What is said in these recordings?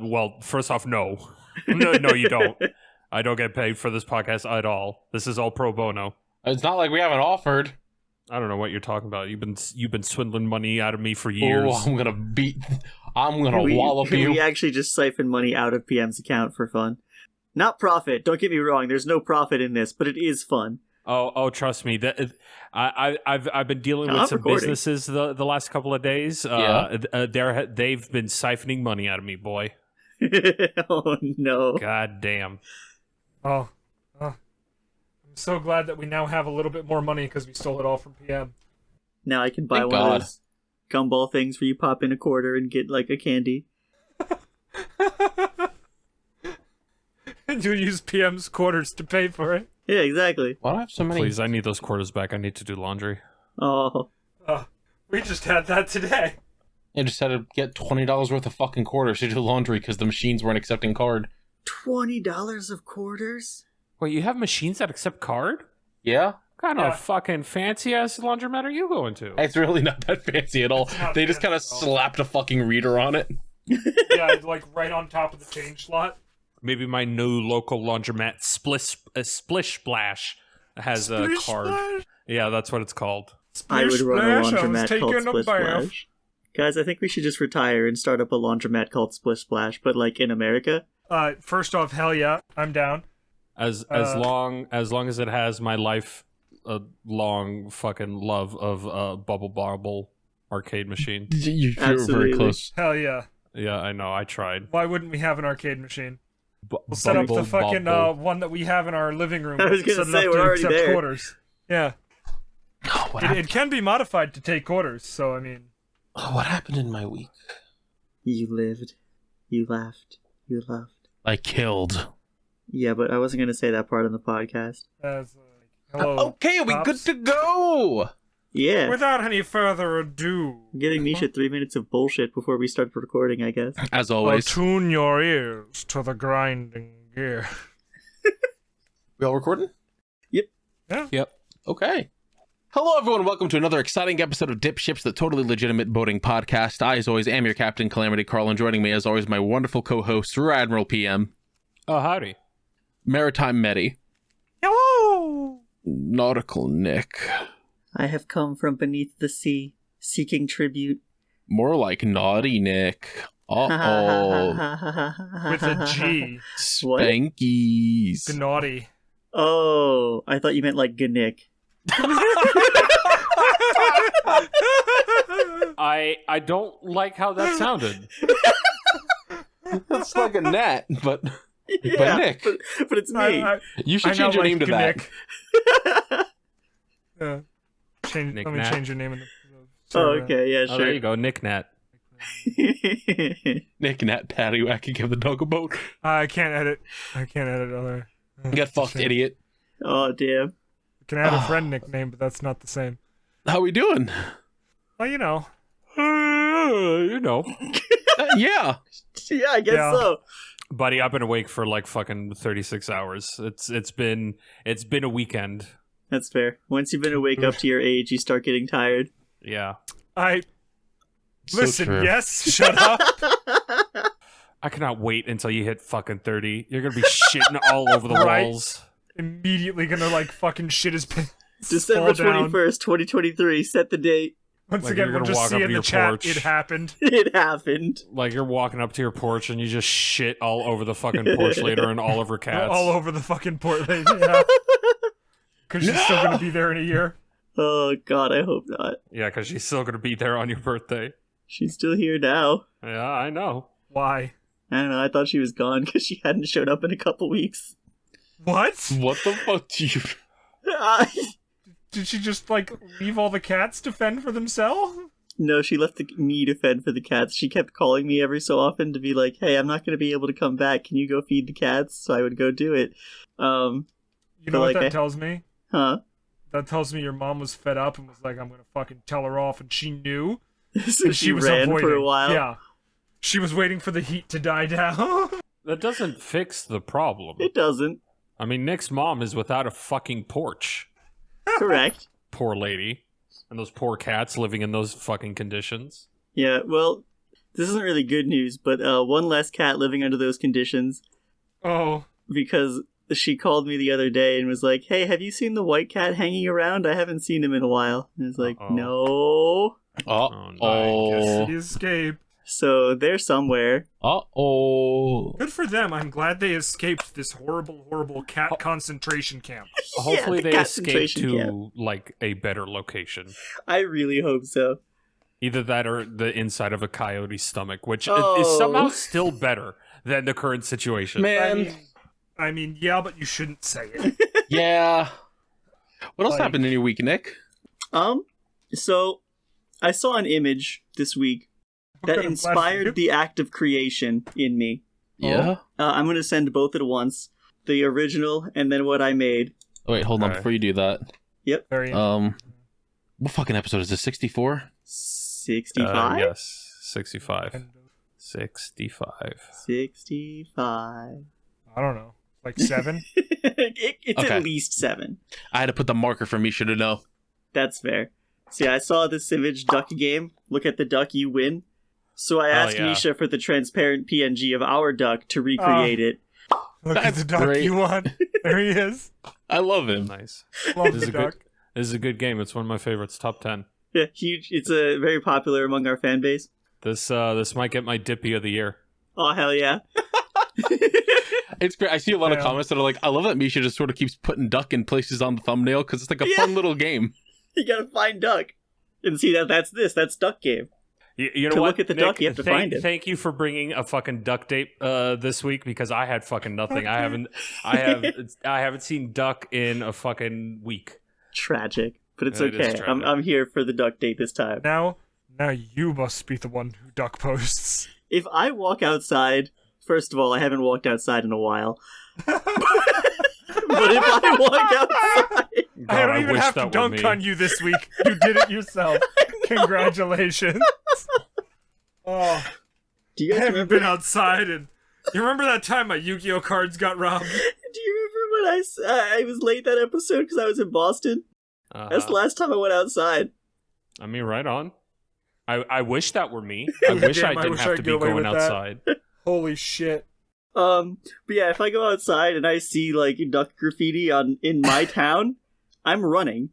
Well, first off, no, no, you don't. I don't get paid for this podcast at all. This is all pro bono. It's not like we haven't offered. I don't know what you're talking about. You've been swindling money out of me for years. Oh, I'm gonna wallop you. We actually just siphon money out of PM's account for fun. Not profit. Don't get me wrong. There's no profit in this, but it is fun. Oh, trust me. That I've been dealing with some businesses the last couple of days. They've been siphoning money out of me, boy. Oh no! God damn. Oh, I'm so glad that we now have a little bit more money because we stole it all from PM. Now I can buy one of those gumball things where you pop in a quarter and get like a candy. And you use PM's quarters to pay for it. Yeah, exactly. Why do I have so many? Please, I need those quarters back. I need to do laundry. Oh. We just had that today. I just had to get $20 worth of fucking quarters to do laundry because the machines weren't accepting card. $20 of quarters? Wait, you have machines that accept card? Yeah? What kind of fucking fancy-ass laundromat are you going to? It's really not that fancy at all. They just kind of slapped a fucking reader on it. Yeah, like right on top of the change slot. Maybe my new local laundromat, Splish Splash, has a card. Splash? Yeah, that's what it's called. I would run a laundromat called Splish Splash. Guys, I think we should just retire and start up a laundromat called Splish Splash, but like in America. First off, hell yeah, I'm down. As long as it has my life long fucking love of Bubble Bobble arcade machine. You're very close. Hell yeah. Yeah, I know. I tried. Why wouldn't we have an arcade machine? We'll set up the fucking one that we have in our living room. I was gonna say we're already there. Quarters. Yeah. Oh, it can be modified to take quarters. So I mean. Oh, what happened in my week? You lived. You laughed. You loved. I killed. Yeah, but I wasn't gonna say that part on the podcast. Hello. Okay, are we good to go? Yeah. Without any further ado. I'm giving Misha 3 minutes of bullshit before we start recording, I guess. As always. Tune your ears to the grinding gear. We all recording? Yep. Yeah. Yep. Okay. Hello, everyone. Welcome to another exciting episode of DipShips, the totally legitimate boating podcast. I, as always, am your captain, Calamity Carl, and joining me, as always, my wonderful co-host, Rear Admiral PM. Oh, howdy. Maritime Medi. Hello! Nautical Nick. I have come from beneath the sea, seeking tribute. More like Naughty Nick. Uh-oh. With a G. Spankies. Naughty. Oh, I thought you meant like Gnick. I don't like how that sounded. It's like a gnat, but Nick. But it's me. You should change your name to Nick. that. Let me change your name in the okay, yeah, sure. Oh, there you go, Nick Nat. Nick Nat Patty I can give the dog a boat. I can't edit other. Get fucked, idiot. Oh, damn. Can add a friend nickname, but that's not the same. How we doing? Well, you know. You know. Yeah. Yeah, I guess so. Buddy, I've been awake for like fucking 36 hours. It's been a weekend. That's fair. Once you've been awake up to your age, you start getting tired. Yeah. Listen, true. yes, shut up. I cannot wait until you hit fucking 30. You're gonna be shitting all over the walls. Immediately gonna like fucking shit his pants. December 21st, 2023. Set the date. Once like again, we'll just see in the chat, porch. It happened. It happened. Like you're walking up to your porch and you just shit all over the fucking porch later and all over cats. All over the fucking porch, yeah. Because she's still gonna be there in a year. Oh god, I hope not. Yeah, because she's still gonna be there on your birthday. She's still here now. Yeah, I know. Why? I don't know, I thought she was gone because she hadn't showed up in a couple weeks. What? What the fuck do you... Did she just, like, leave all the cats to fend for themselves? No, she left me to fend for the cats. She kept calling me every so often to be like, hey, I'm not going to be able to come back. Can you go feed the cats? So I would go do it. You know what that tells me? Huh? That tells me your mom was fed up and was like, I'm going to fucking tell her off, and she knew. So she was ran avoiding. For a while? Yeah. She was waiting for the heat to die down. That doesn't fix the problem. It doesn't. I mean, Nick's mom is without a fucking porch. Correct. Poor lady. And those poor cats living in those fucking conditions. Yeah, well, this isn't really good news, but one less cat living under those conditions. Oh. Because she called me the other day and was like, hey, have you seen the white cat hanging around? I haven't seen him in a while. And I was like, no. Oh. He escaped. So they're somewhere. Good for them. I'm glad they escaped this horrible, horrible cat concentration camp. Hopefully they escape to, like, a better location. I really hope so. Either that or the inside of a coyote's stomach, which is somehow still better than the current situation. Man. I mean, yeah, but you shouldn't say it. Yeah. What else happened in your week, Nick? So I saw an image this week that inspired the act of creation in me. Yeah? I'm going to send both at once. The original and then what I made. Oh, wait, hold on before you do that. Yep. What fucking episode is this? 64? 65? Yes, 65. 65. 65. I don't know. Like 7? It's at least 7. I had to put the marker for Misha to know. That's fair. See, I saw this image duck game. Look at the duck, you win. So I asked Misha for the transparent PNG of our duck to recreate it. Look at the duck you won. There he is. I love him. Nice. Love the duck. This is a good game. It's one of my favorites. Top 10. Yeah, huge. It's very popular among our fan base. This might get my Dippy of the year. Oh, hell yeah. It's great. I see a lot of comments that are like, I love that Misha just sort of keeps putting duck in places on the thumbnail because it's like a fun little game. You gotta find duck. And see, that's duck game. You know what? Look at the Nick, duck, you have to find it. Thank you for bringing a fucking duck date this week because I had fucking nothing. I haven't seen duck in a fucking week. Tragic, but it's okay. I'm here for the duck date this time. Now you must be the one who duck posts. If I walk outside, first of all, I haven't walked outside in a while. But if I walk outside, I don't even have to dunk on you this week. You did it yourself. Congratulations. Oh, do you guys haven't been outside, and you remember that time my Yu-Gi-Oh cards got robbed? Do you remember when I was late that episode because I was in Boston? That's the last time I went outside. I mean, right on. I wish that were me. I wish I didn't have to be going outside. Holy shit. But yeah, if I go outside and I see like duck graffiti in my town, I'm running.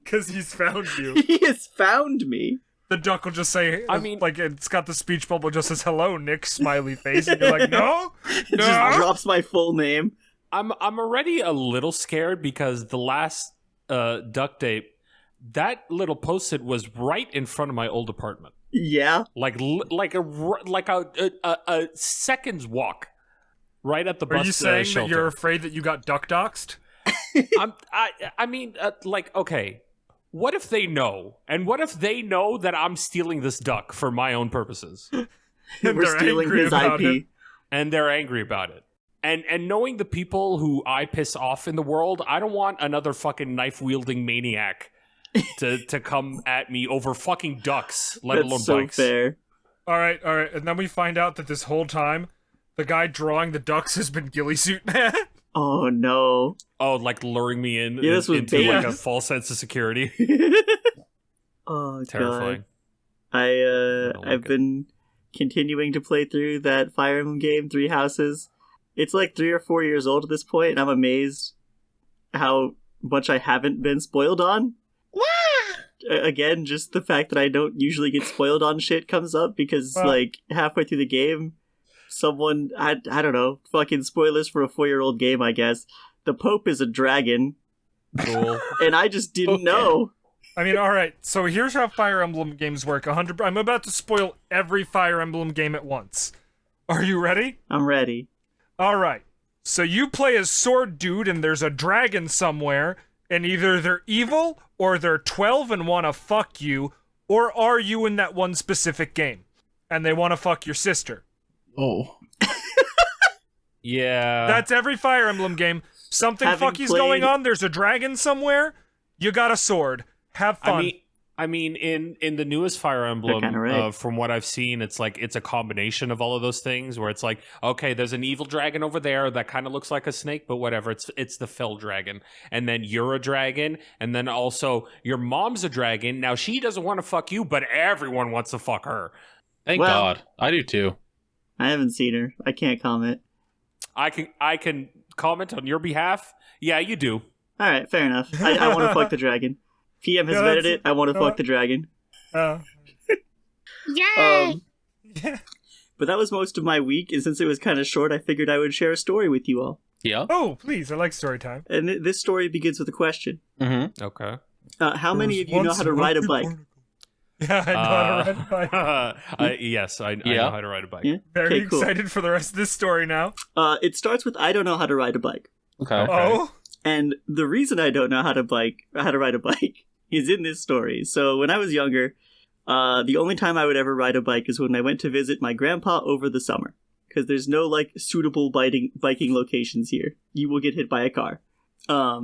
Because he's found you. He has found me. The duck will just say, like, it's got the speech bubble just says, hello, Nick, smiley face. And you're like, no? It just drops my full name. I'm already a little scared because the last duct tape, that little post-it was right in front of my old apartment. Yeah. Like a second's walk right at the bus shelter. Are you saying that you're afraid that you got duck doxed? I mean, okay. What if they know? And what if they know that I'm stealing this duck for my own purposes? We're stealing his IP. And they're angry about it. And knowing the people who I piss off in the world, I don't want another fucking knife-wielding maniac to come at me over fucking ducks, let alone bikes. Fair. All right. And then we find out that this whole time, the guy drawing the ducks has been Ghillie Suit Man. Oh, no. Oh, like luring me into like a false sense of security. Oh, terrifying. God. I've been continuing to play through that Fire Emblem game, 3 Houses. It's like 3 or 4 years old at this point, and I'm amazed how much I haven't been spoiled on. Again, just the fact that I don't usually get spoiled on shit comes up because, like, halfway through the game, someone, I don't know, fucking spoilers for a 4-year-old game, I guess. The Pope is a dragon. Cool. And I just didn't know. I mean, alright, so here's how Fire Emblem games work. I'm about to spoil every Fire Emblem game at once. Are you ready? I'm ready. Alright, so you play as Sword Dude and there's a dragon somewhere, and either they're evil, or they're 12 and want to fuck you, or are you in that one specific game, and they want to fuck your sister. Oh. Yeah. That's every Fire Emblem game. Something fucky's going on, there's a dragon somewhere, you got a sword. Have fun. I mean, in the newest Fire Emblem, right. from what I've seen, it's like it's a combination of all of those things. Where it's like, okay, there's an evil dragon over there that kind of looks like a snake, but whatever. It's the fell dragon, and then you're a dragon, and then also your mom's a dragon. Now she doesn't want to fuck you, but everyone wants to fuck her. Thank God, I do too. I haven't seen her. I can't comment. I can comment on your behalf. Yeah, you do. All right, fair enough. I want to fuck the dragon. PM has vetted it. I want to fuck the dragon. Yay! But that was most of my week, and since it was kind of short, I figured I would share a story with you all. Yeah. Oh, please, I like story time. And this story begins with a question. Mm-hmm. Okay. How many of you know how to ride a bike? Yeah, I know how to ride a bike. Yes, I know how to ride a bike. Yeah? Very Okay, cool. excited for the rest of this story now. It starts with I don't know how to ride a bike. Okay. Oh? And the reason I don't know how to ride a bike is in this story. So when I was younger, the only time I would ever ride a bike is when I went to visit my grandpa over the summer. Because there's no, like, suitable biking locations here. You will get hit by a car. Yeah,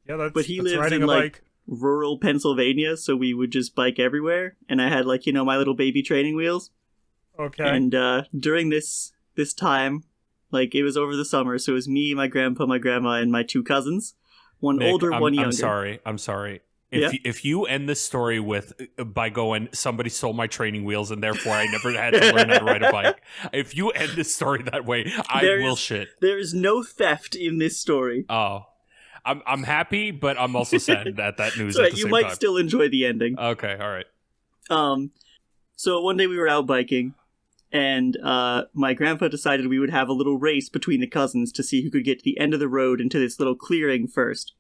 But he that's lives riding in, a like, bike. rural Pennsylvania, so we would just bike everywhere. And I had, like, my little baby training wheels. Okay. And during this time, like, it was over the summer, so it was me, my grandpa, my grandma, and my two cousins. One Nick, older, one younger. I'm sorry. Yeah? If you end this story by going, somebody stole my training wheels and therefore I never had to learn how to ride a bike. If you end this story that way, I will shit. There is no theft in this story. Oh, I'm happy, but I'm also sad at that news. So at the you same might time. still enjoy the ending. Okay, all right. So one day we were out biking, and my grandpa decided we would have a little race between the cousins to see who could get to the end of the road into this little clearing first.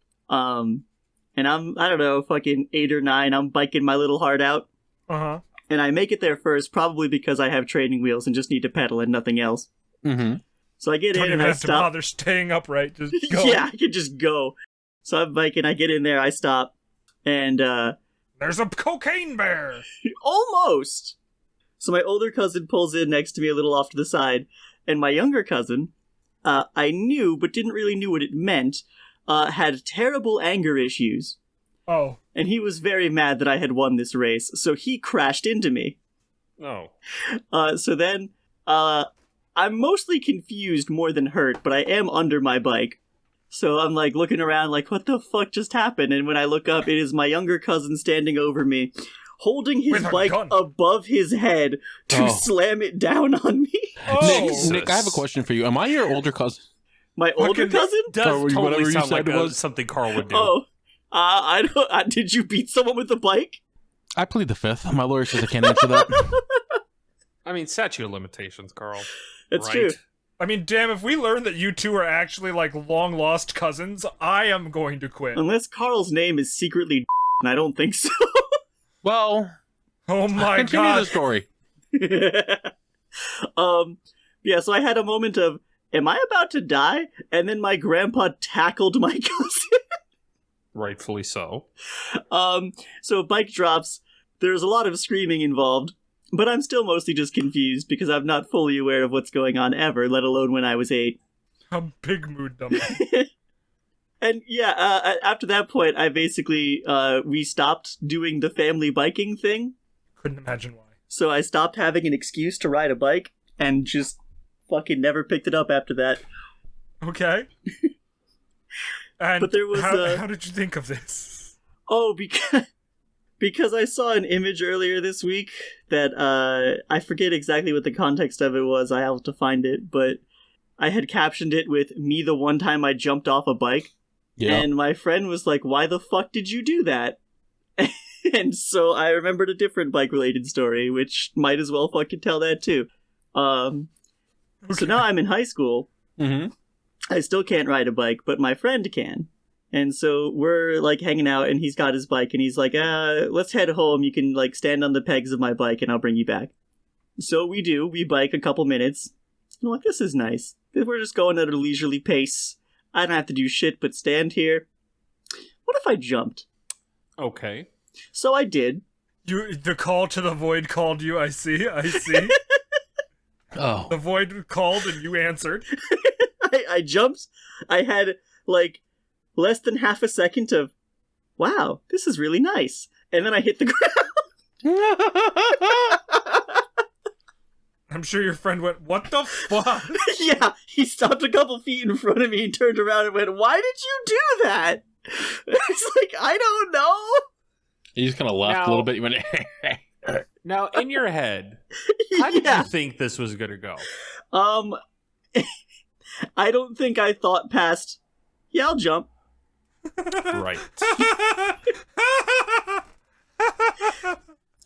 And I don't know, fucking 8 or 9, I'm biking my little heart out. Uh-huh. And I make it there first, probably because I have training wheels and just need to pedal and nothing else. Mm-hmm. So I get Don't in even and I have to stop. bother staying upright. Just go. Yeah, I can just go. So I'm biking, I get in there, I stop, and There's a cocaine bear! almost! So my older cousin pulls in next to me a little off to the side, and my younger cousin, I knew, but didn't really know what it meant, had terrible anger issues. Oh. And he was very mad that I had won this race, so he crashed into me. No. So then, I'm mostly confused more than hurt, but I am under my bike. So I'm like looking around like, what the fuck just happened? And when I look up, it is my younger cousin standing over me, holding his With a bike gun. above his head to Oh. slam it down on me. Oh. Nick, I have a question for you. Am I your older cousin? My older Fucking- cousin? Does Or whatever totally you sound said like it was. something Carl would do. Oh, I don't. Did you beat someone with a bike? I plead the fifth. My lawyer says I can't answer that. I mean, statute of limitations, Carl. That's right? true. I mean, damn, if we learn that you two are actually, like, long-lost cousins, I am going to quit. Unless Carl's name is secretly, and I don't think so. Well, Oh my continue the god. story. Yeah, so I had a moment of, am I about to die? And then my grandpa tackled my cousin. Rightfully so. So bike drops. There's a lot of screaming involved, but I'm still mostly just confused because I'm not fully aware of what's going on ever, let alone when I was 8. A big mood dummy. And yeah, after that point, I basically, we stopped doing the family biking thing. Couldn't imagine why. So I stopped having an excuse to ride a bike and just fucking never picked it up after that. Okay. And But there was, how did you think of this? Oh, because I saw an image earlier this week that I forget exactly what the context of it was. I have to find it, but I had captioned it with "me the one time I jumped off a bike," Yeah. and my friend was like, "Why the fuck did you do that?" And so I remembered a different bike-related story, which might as well fucking tell that too. So now I'm in high school. Mm-hmm. I still can't ride a bike, but my friend can. And so we're like hanging out and he's got his bike and he's like, let's head home. You can like stand on the pegs of my bike and I'll bring you back. So we do. We bike a couple minutes. I'm like, this is nice. We're just going at a leisurely pace. I don't have to do shit but stand here. what if I jumped? Okay. So I did. The call to the void called you. I see. Oh. The void called and you answered. I jumped. I had, like, less than half a second of, wow, this is really nice. And then I hit the ground. I'm sure your friend went, what the fuck? Yeah, he stopped a couple feet in front of me and turned around and went, why did you do that? It's like, I don't know. You just kind of laughed a little bit. You went, Now, in your head, how did you think this was going to go? I don't think I thought past, yeah, I'll jump. Right.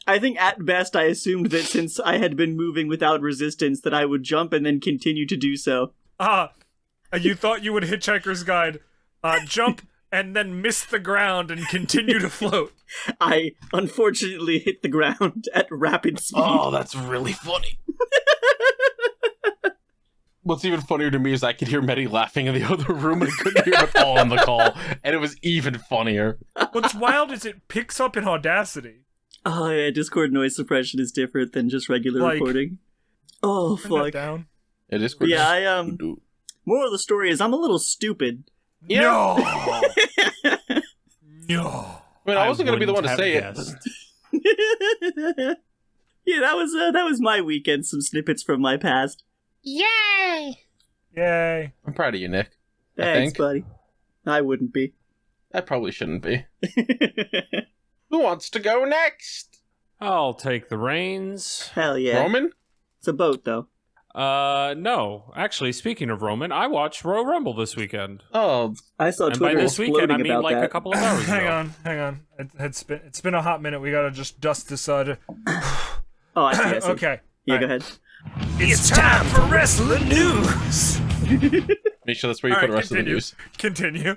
I think at best I assumed that since I had been moving without resistance that I would jump and then continue to do so. You thought you would Hitchhiker's Guide, jump and then miss the ground and continue to float. I unfortunately hit the ground at rapid speed. oh, that's really funny. What's even funnier to me is I could hear Mehdi laughing in the other room and I couldn't hear it all on the call, and it was even funnier. What's wild is it picks up in Audacity. Oh yeah, Discord noise suppression is different than just regular recording. Oh Turn that fuck. down. It is. Yeah, moral of the story is I'm a little stupid. Yeah. No. No. I mean, I wasn't going to be the one to say it. Yeah, that was my weekend. Some snippets from my past. Yay! Yay. I'm proud of you, Nick. Thanks, buddy. I wouldn't be. I probably shouldn't be. Who wants to go next? I'll take the reins. Hell yeah. Roman? It's a boat, though. No. Actually, speaking of Roman, I watched Royal Rumble this weekend. Oh, I saw And Twitter by this weekend, I mean about like that. a couple of hours ago. Hang on. It's been a hot minute. We gotta just dust this. Oh, I see. Okay. Yeah, All go right. ahead. It's time for wrestling news. make sure that's where you put the rest of the news. Continue.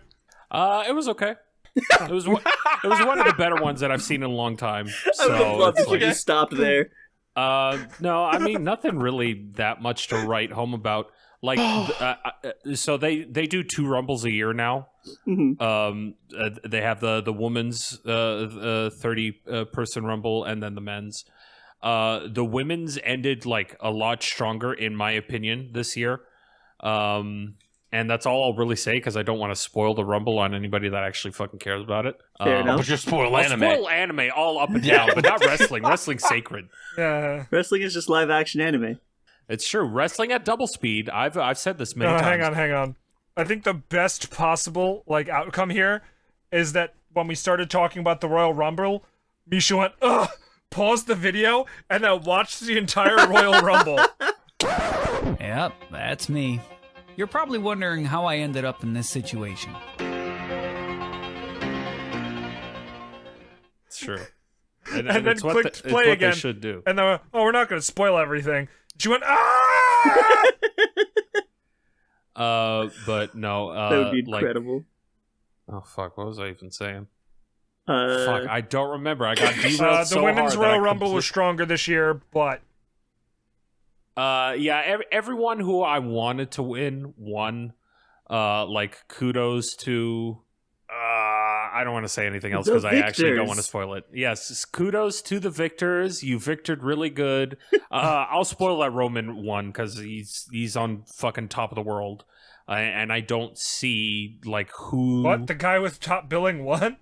It was okay. It was one of the better ones that I've seen in a long time. I would have loved it's if you just stopped there. No, I mean nothing really that much to write home about. Like, so they do 2 Rumbles a year now. Mm-hmm. They have the women's 30 person Rumble and then the men's. The women's ended like a lot stronger in my opinion this year. And that's all I'll really say because I don't want to spoil the Rumble on anybody that actually fucking cares about it. Fair enough. But you're spoil I'll anime. spoil anime all up and down, but not wrestling. Wrestling's sacred. Yeah. Wrestling is just live action anime. It's true. Wrestling at double speed. I've said this many times. Hang on. I think the best possible outcome here is that when we started talking about the Royal Rumble, Misha went, ugh, paused the video, and then watched the entire Royal Rumble. Yep, that's me. You're probably wondering how I ended up in this situation. It's true. And then it's what clicked it's play what again. they should do. And then, we're not going to spoil everything. She went, ah! But no. That would be incredible. Oh fuck! What was I even saying? Uh, Fuck! I don't remember. I got derailed so the Women's hard that Royal Rumble was stronger this year, but yeah, everyone who I wanted to win won. Like kudos to. I don't want to say anything else because I actually don't want to spoil it. Yes, kudos to the victors. You victored really good. I'll spoil that Roman won because he's on fucking top of the world, and I don't see like who. What, the guy with top billing won?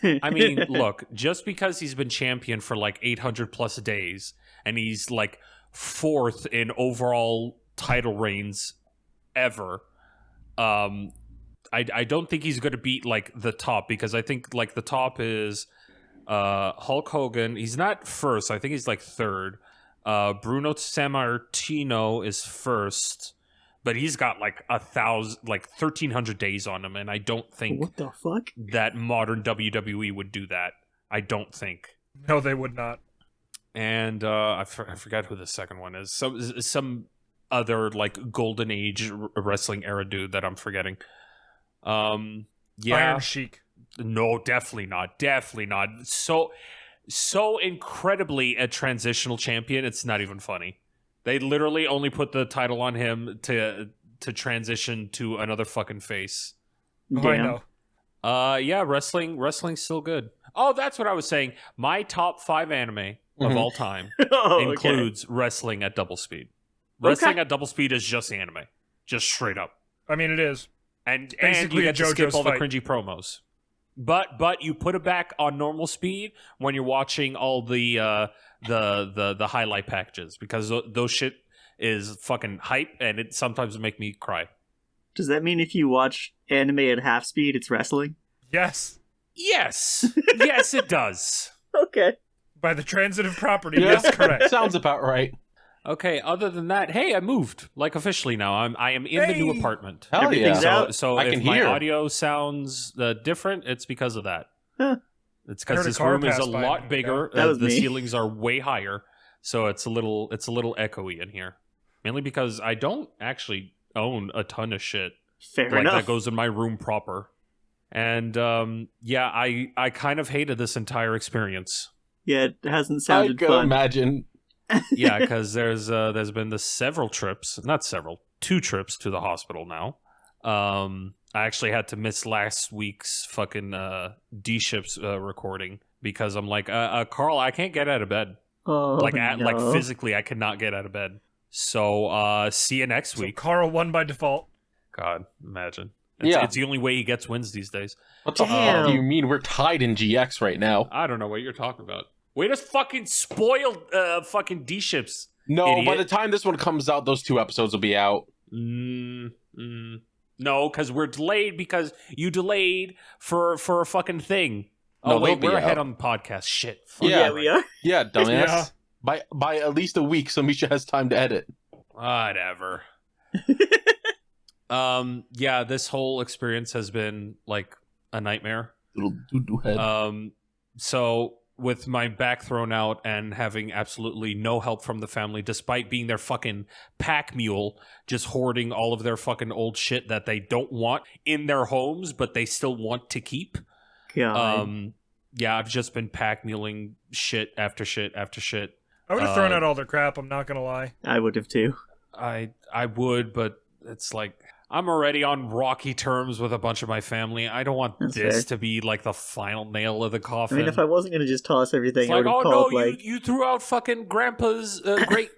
I mean, look, just because he's been champion for like 800 plus days, and he's like 4th in overall title reigns ever. I don't think he's going to beat like the top because I think like the top is Hulk Hogan. He's not first. I think he's like 3rd. Bruno Sammartino is 1st, but he's got like 1,300 days on him, and I don't think what the fuck that modern WWE would do that. I don't think. No, they would not. And I forgot who the second one is. Some other like golden age wrestling era dude that I'm forgetting. Yeah. Iron Sheik. No, definitely not. So incredibly a transitional champion, it's not even funny. They literally only put the title on him to transition to another fucking face. Oh, I know. Yeah, wrestling's still good. Oh, that's what I was saying. My top 5 anime of all time includes wrestling at double speed. Wrestling at double speed is just anime. Just straight up. I mean, it is. And Basically you get to skip JoJo's all the fight. cringy promos. But you put it back on normal speed when you're watching all the highlight packages, because those shit is fucking hype, and it sometimes make me cry. Does that mean if you watch anime at half speed, it's wrestling? Yes. Yes. Yes, it does. Okay. By the transitive property, that's correct. Sounds about right. Okay, other than that, hey, I moved, like, officially now. I am in the new apartment. Hell Everything's yeah. out. So I if can my hear. audio sounds different, it's because of that. Huh. It's I heard because a this car room is pass a by a lot minute bigger. ago. That was The me. ceilings are way higher, so it's a little echoey in here. Mainly because I don't actually own a ton of shit Fair like enough. that goes in my room proper. And yeah, I kind of hated this entire experience. Yeah, it hasn't I sounded can fun. imagine. Yeah, because there's been two trips to the hospital now. I actually had to miss last week's fucking DipShips recording because I'm like, Carl, I can't get out of bed. Oh, Like no. physically, I cannot get out of bed. So see you next So week. Carl won by default. God, imagine. Yeah. It's the only way he gets wins these days. What the Damn. fuck do you mean? We're tied in GX right now. I don't know what you're talking about. Way to fucking spoil fucking DipShips. No, by Idiot. the time this one comes out, those 2 episodes will be out. No, because we're delayed because you delayed for a fucking thing. No, Oh wait, they'll be we're ahead out. on the podcast. Shit. Fuck. Yeah. Yeah, we are. Yeah, dumbass. Yeah. By at least a week, so Misha has time to edit. Whatever. Yeah, this whole experience has been like a nightmare. Little doo-doo head. So with my back thrown out and having absolutely no help from the family, despite being their fucking pack mule, just hoarding all of their fucking old shit that they don't want in their homes, but they still want to keep. God. Yeah, I've just been pack muling shit after shit after shit. I would have thrown out all their crap, I'm not gonna lie. I would have too. I would, but it's like I'm already on rocky terms with a bunch of my family. I don't want That's this fair. to be like the final nail of the I coffin. mean, if I wasn't going to just toss everything, it's I like, would have oh called, no, like... you threw out fucking grandpa's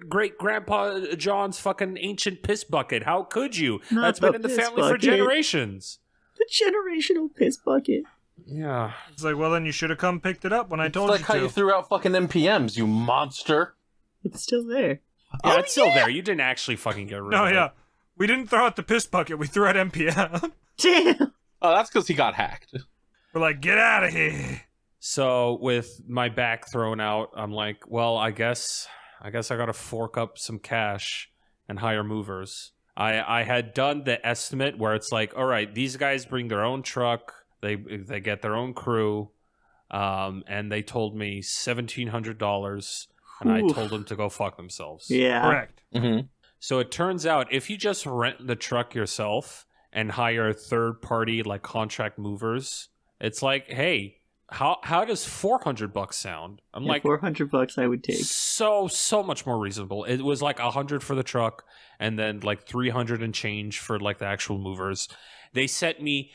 great grandpa John's fucking ancient piss bucket. How could you? Not That's the been in the piss family for bucket. generations. The generational piss bucket. Yeah. It's like, well, then you should have come picked it up when I It's told like you how to. you threw out fucking NPMs, you monster. It's still there. Yeah, it's still there. You didn't actually fucking get rid No, of it. yeah. We didn't throw out the piss bucket, we threw out NPM. Damn! Oh, that's because he got hacked. We're like, get out of here. So with my back thrown out, I'm like, well, I guess I gotta fork up some cash and hire movers. I had done the estimate where it's like, all right, these guys bring their own truck, they get their own crew, and they told me $1,700, and I Oof. told them to go fuck themselves. Yeah. Correct. Mm-hmm. So it turns out if you just rent the truck yourself and hire third party like contract movers, it's like, hey, how does $400 sound? I'm Yeah, like, $400 I would take. so much more reasonable. It was like $100 for the truck and then like $300 and change for like the actual movers. They sent me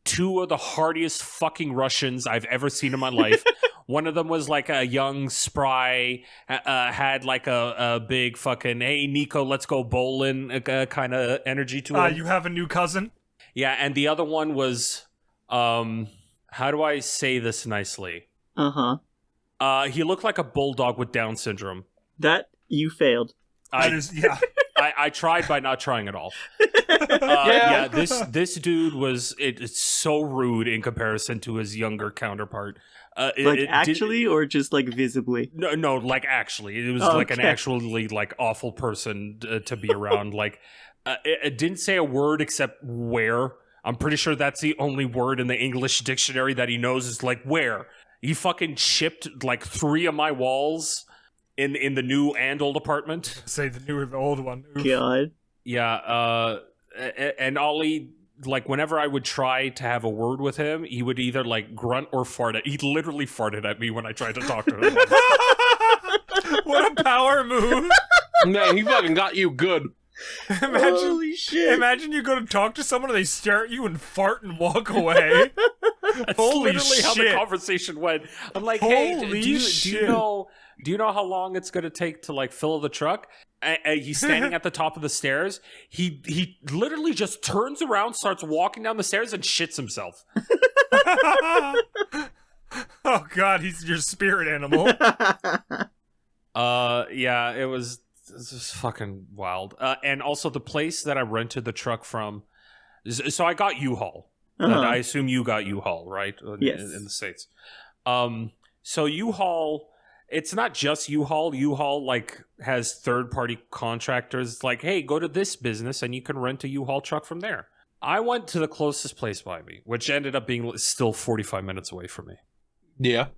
2 of the hardiest fucking Russians I've ever seen in my life. One of them was like a young, spry, had like a big fucking, hey, Nico, let's go bowling kind of energy to him. You have a new cousin? Yeah, and the other one was, how do I say this nicely? Uh-huh. He looked like a bulldog with Down syndrome. That, you failed. That is, yeah. I tried by not trying at all. Yeah, this dude was it's so rude in comparison to his younger counterpart. Actually, or just, like, visibly? No, like actually, it was Oh, like an okay. actually like awful person to be around. Like, it didn't say a word except where. I'm pretty sure that's the only word in the English dictionary that he knows is like where. He fucking chipped like 3 of my walls in the new and old apartment. Say the new or the old one. Oof. God. Yeah, and Ollie, like, whenever I would try to have a word with him, he would either, like, grunt or fart at. He literally farted at me when I tried to talk to him. What a power move. Man, he fucking got you good. Holy shit. Imagine you go to talk to someone and they stare at you and fart and walk away. That's Holy literally how the shit. conversation went. I'm like, hey, do Holy you shit. know how long it's going to take to like fill the truck? He's standing at the top of the stairs. He literally just turns around, starts walking down the stairs, and shits himself. Oh god, he's your spirit animal. Yeah, it was just fucking wild. And also the place that I rented the truck from. So I got U-Haul. I assume you got U-Haul, right? Yes. In the States. So U-Haul, it's not just U-Haul. U-Haul like has third-party contractors. It's like, hey, go to this business and you can rent a U-Haul truck from there. I went to the closest place by me, which ended up being still 45 minutes away from me. Yeah.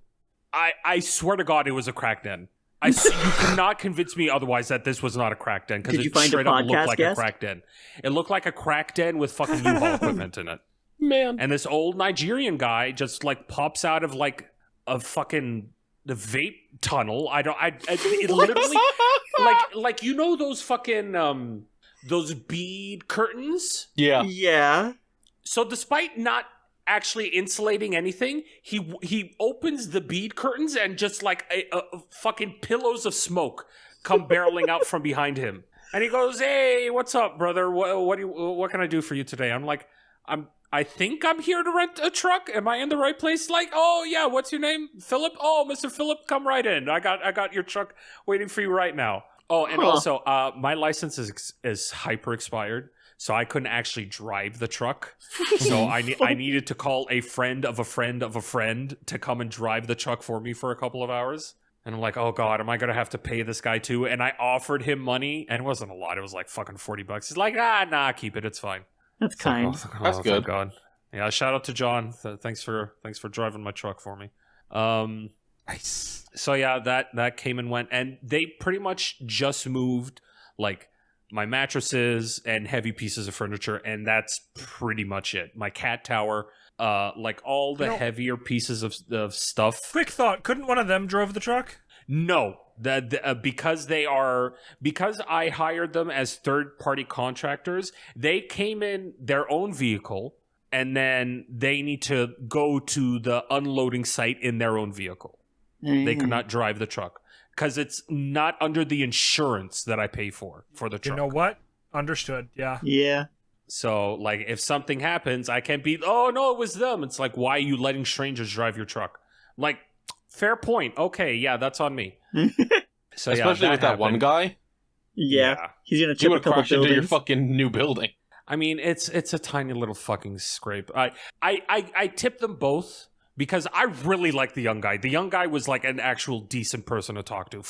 I swear to God, it was a crack den. You cannot convince me otherwise that this was not a crack den, because it straight up looked like a crack den. It looked like a crack den with fucking U-Haul equipment in it. Man. And this old Nigerian guy just like pops out of like a fucking the vape tunnel. It literally like you know those fucking those bead curtains? Yeah. Yeah. So despite not actually insulating anything, he opens the bead curtains and just like a fucking pillows of smoke come barreling out from behind him. And he goes, "Hey, what's up, brother? What can I do for you today?" I'm like, I think I'm here to rent a truck. Am I in the right place? Like, oh yeah, what's your name? Philip? Oh, Mr. Philip, come right in. I got your truck waiting for you right now. Oh, and also, my license is hyper expired, so I couldn't actually drive the truck. So I needed to call a friend of a friend of a friend to come and drive the truck for me for a couple of hours. And I'm like, oh god, am I gonna have to pay this guy too? And I offered him money, and it wasn't a lot. It was like fucking $40. He's like, nah, keep it. It's fine. That's kind. That's good. Thank God. Yeah, shout out to John. Thanks for driving my truck for me. Nice. So yeah, that came and went, and they pretty much just moved like my mattresses and heavy pieces of furniture, and that's pretty much it. My cat tower, like all the heavier pieces of stuff. Quick thought, couldn't one of them drove the truck? No, because I hired them as third-party contractors, they came in their own vehicle, and then they need to go to the unloading site in their own vehicle. They could not drive the truck because it's not under the insurance that I pay for the truck. You know what? Understood. Yeah. Yeah. So, like, if something happens, I can't be, oh, no, it was them. It's like, why are you letting strangers drive your truck? Like, fair point. Okay, yeah, that's on me. So, especially with that one guy. Yeah. He's gonna He chip a would couple crash into buildings. your fucking new building. I mean, it's a tiny little fucking scrape. I tipped them both because I really like the young guy. The young guy was like an actual decent person to talk to.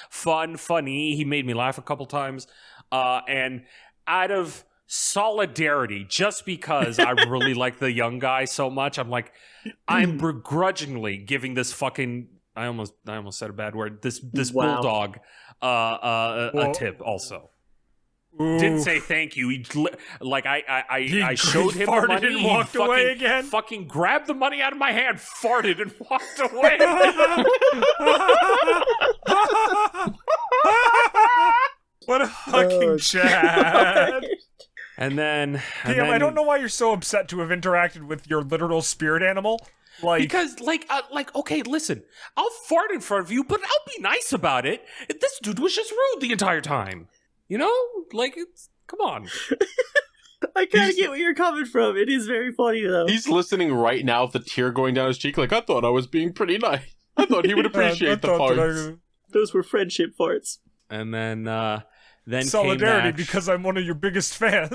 Funny. He made me laugh a couple times. And out of solidarity, just because I really like the young guy so much, I'm like, I'm begrudgingly giving this fucking, I almost said a bad word, this bulldog a tip also. Ooh. Didn't say thank you. I showed him the farted money. and walked away again. Fucking grabbed the money out of my hand, farted, and walked away. What a fucking Chad. And then, I don't know why you're so upset to have interacted with your literal spirit animal. Like, because, okay, listen, I'll fart in front of you, but I'll be nice about it. This dude was just rude the entire time. You know? Like, come on. I kind of get where you're coming from. It is very funny, though. He's listening right now with the tear going down his cheek, like, I thought I was being pretty nice. I thought he would appreciate the farts. Those were friendship farts. And then solidarity came because I'm one of your biggest fans.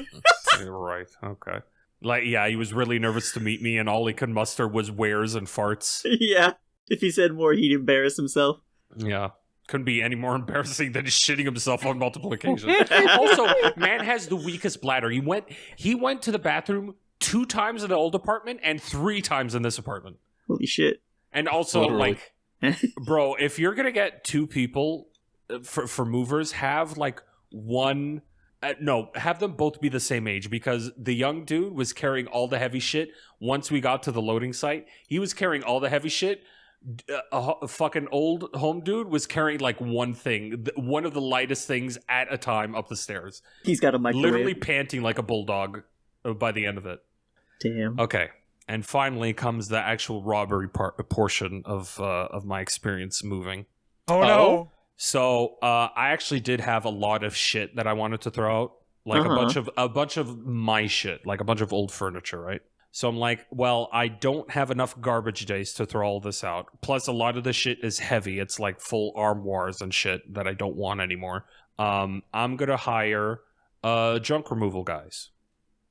Right, okay. Like, yeah, he was really nervous to meet me, and all he could muster was wares and farts. Yeah. If he said more, he'd embarrass himself. Yeah. Couldn't be any more embarrassing than shitting himself on multiple occasions. Also, man has the weakest bladder. He went to the bathroom 2 times in the old apartment and 3 times in this apartment. Holy shit. And also, Literally. like, bro, if you're gonna get 2 people for movers, have like one. No, have them both be the same age, because the young dude was carrying all the heavy shit. Once we got to the loading site, he was carrying all the heavy shit. A fucking old home dude was carrying like one thing, one of the lightest things at a time up the stairs. He's got a microwave. Literally panting like a bulldog by the end of it. Damn. Okay. And finally comes the actual robbery portion of my experience moving. Oh no. So I actually did have a lot of shit that I wanted to throw out, like a bunch of my shit, like a bunch of old furniture, right? So I'm like, well, I don't have enough garbage days to throw all this out. Plus, a lot of the shit is heavy. It's like full armoires and shit that I don't want anymore. I'm gonna hire junk removal guys.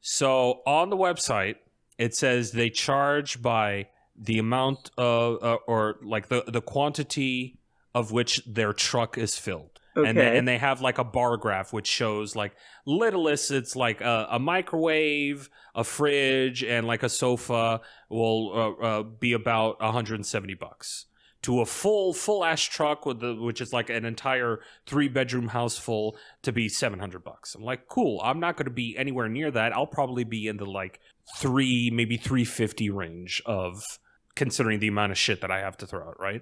So on the website, it says they charge by the amount of, or like the quantity of which their truck is filled. Okay. And they have like a bar graph which shows like littlest, it's like a microwave, a fridge, and like a sofa will be about $170. To a full ass truck which is like an entire 3-bedroom house full to be $700. I'm like, cool. I'm not going to be anywhere near that. I'll probably be in the like maybe $350 range of considering the amount of shit that I have to throw out, right?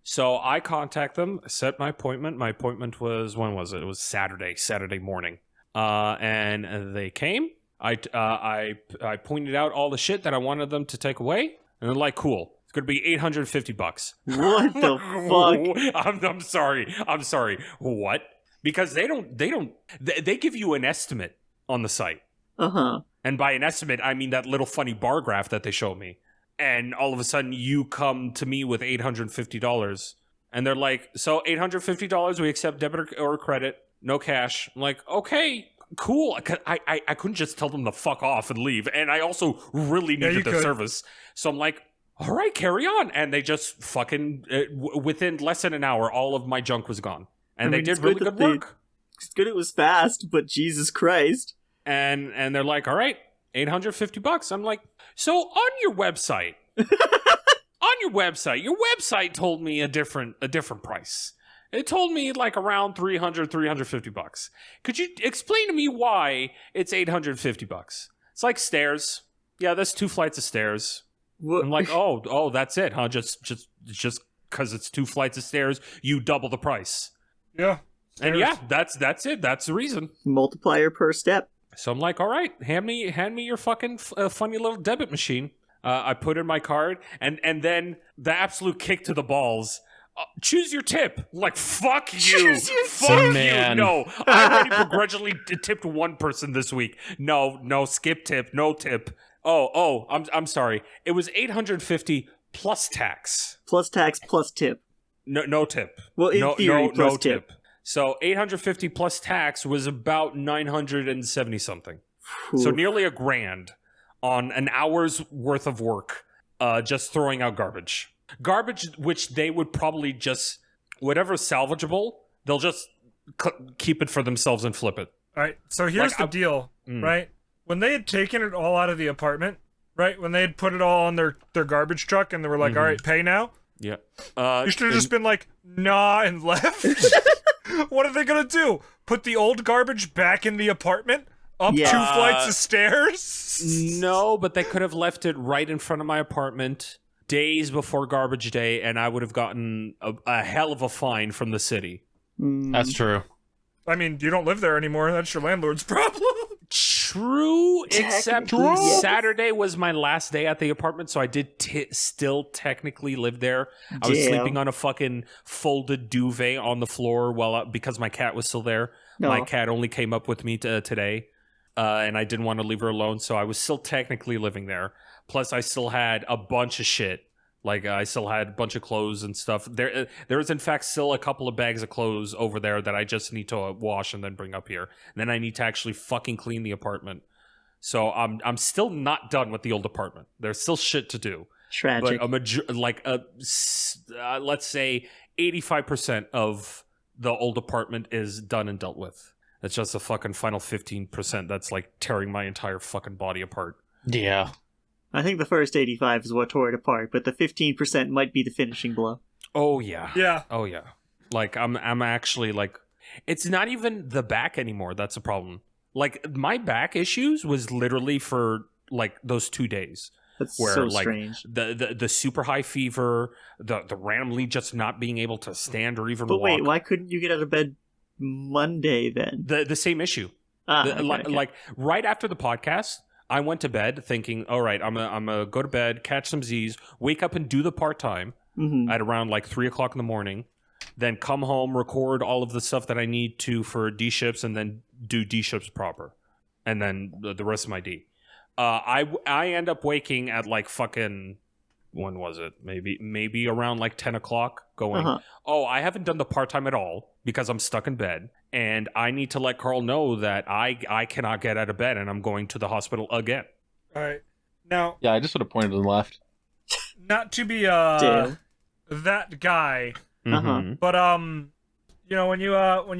So I contact them, set my appointment. My appointment was, when was it? It was Saturday morning. And they came. I pointed out all the shit that I wanted them to take away, and they're like, cool. It's going to be $850. What the fuck? I'm sorry. What? Because they give you an estimate on the site. And by an estimate, I mean that little funny bar graph that they show me. And all of a sudden, you come to me with $850. And they're like, so $850, we accept debit or credit, no cash. I'm like, okay, cool. I couldn't just tell them to fuck off and leave. And I also really needed the service. So I'm like, all right, carry on. And they just fucking, within less than an hour, all of my junk was gone. And they did really good work. It's good it was fast, but Jesus Christ. And they're like, all right, $850. I'm like, so on your website, your website told me a different price. It told me like around $350. Could you explain to me why it's $850? It's like stairs. Yeah, that's 2 flights of stairs. What? I'm like, oh, that's it, huh? Just because it's 2 flights of stairs, you double the price. Yeah. Stairs. And yeah, that's it. That's the reason. Multiplier per step. So I'm like, all right, hand me your fucking funny little debit machine. I put in my card, and then the absolute kick to the balls. Choose your tip. Like, fuck you. Fuck you. No, I already begrudgingly tipped one person this week. No, skip tip, no tip. Oh, I'm sorry. It was $850 plus tax. Plus tax plus tip. No tip. Well, in theory, plus tip. So $850 plus tax was about $970 something. So nearly $1,000 on an hour's worth of work, just throwing out garbage. Garbage which they would probably just, whatever's salvageable, they'll just keep it for themselves and flip it. All right, so here's the deal, right? When they had taken it all out of the apartment, right? When they had put it all on their garbage truck and they were like, all right, pay now? Yeah. You should have just been like, nah, and left. What are they going to do? Put the old garbage back in the apartment? Up 2 flights of stairs? No, but they could have left it right in front of my apartment days before garbage day, and I would have gotten a hell of a fine from the city. That's true. I mean, you don't live there anymore. That's your landlord's problem. True, except Saturday was my last day at the apartment, so I did still technically live there. I was sleeping on a fucking folded duvet on the floor because my cat was still there. No. My cat only came up with me today, and I didn't want to leave her alone, so I was still technically living there. Plus, I still had a bunch of shit. Like, I still had a bunch of clothes and stuff. There is, in fact, still a couple of bags of clothes over there that I just need to wash and then bring up here. And then I need to actually fucking clean the apartment. So I'm still not done with the old apartment. There's still shit to do. Tragic. But let's say 85% of the old apartment is done and dealt with. It's just the fucking final 15% that's like tearing my entire fucking body apart. Yeah. I think the first 85 is what tore it apart, but the 15% might be the finishing blow. Oh, yeah. Yeah. Oh, yeah. Like, I'm actually, like... It's not even the back anymore that's a problem. Like, my back issues was literally for, like, those 2 days. That's where, so like, strange. The super high fever, the randomly just not being able to stand or even walk. But wait, why couldn't you get out of bed Monday, then? The same issue. Okay. Like, right after the podcast... I went to bed thinking, all right, I'm gonna go to bed, catch some Z's, wake up and do the part-time at around like 3 o'clock in the morning, then come home, record all of the stuff that I need to for DipShips, and then do DipShips proper, and then the rest of my D. I end up waking at like fucking, when was it? Maybe around like 10 o'clock going, oh, I haven't done the part-time at all because I'm stuck in bed. And I need to let Carl know that I cannot get out of bed and I'm going to the hospital again. All right. Now, Yeah, I just would have pointed and left. not to be Damn. that guy, Mhm. but you know, when you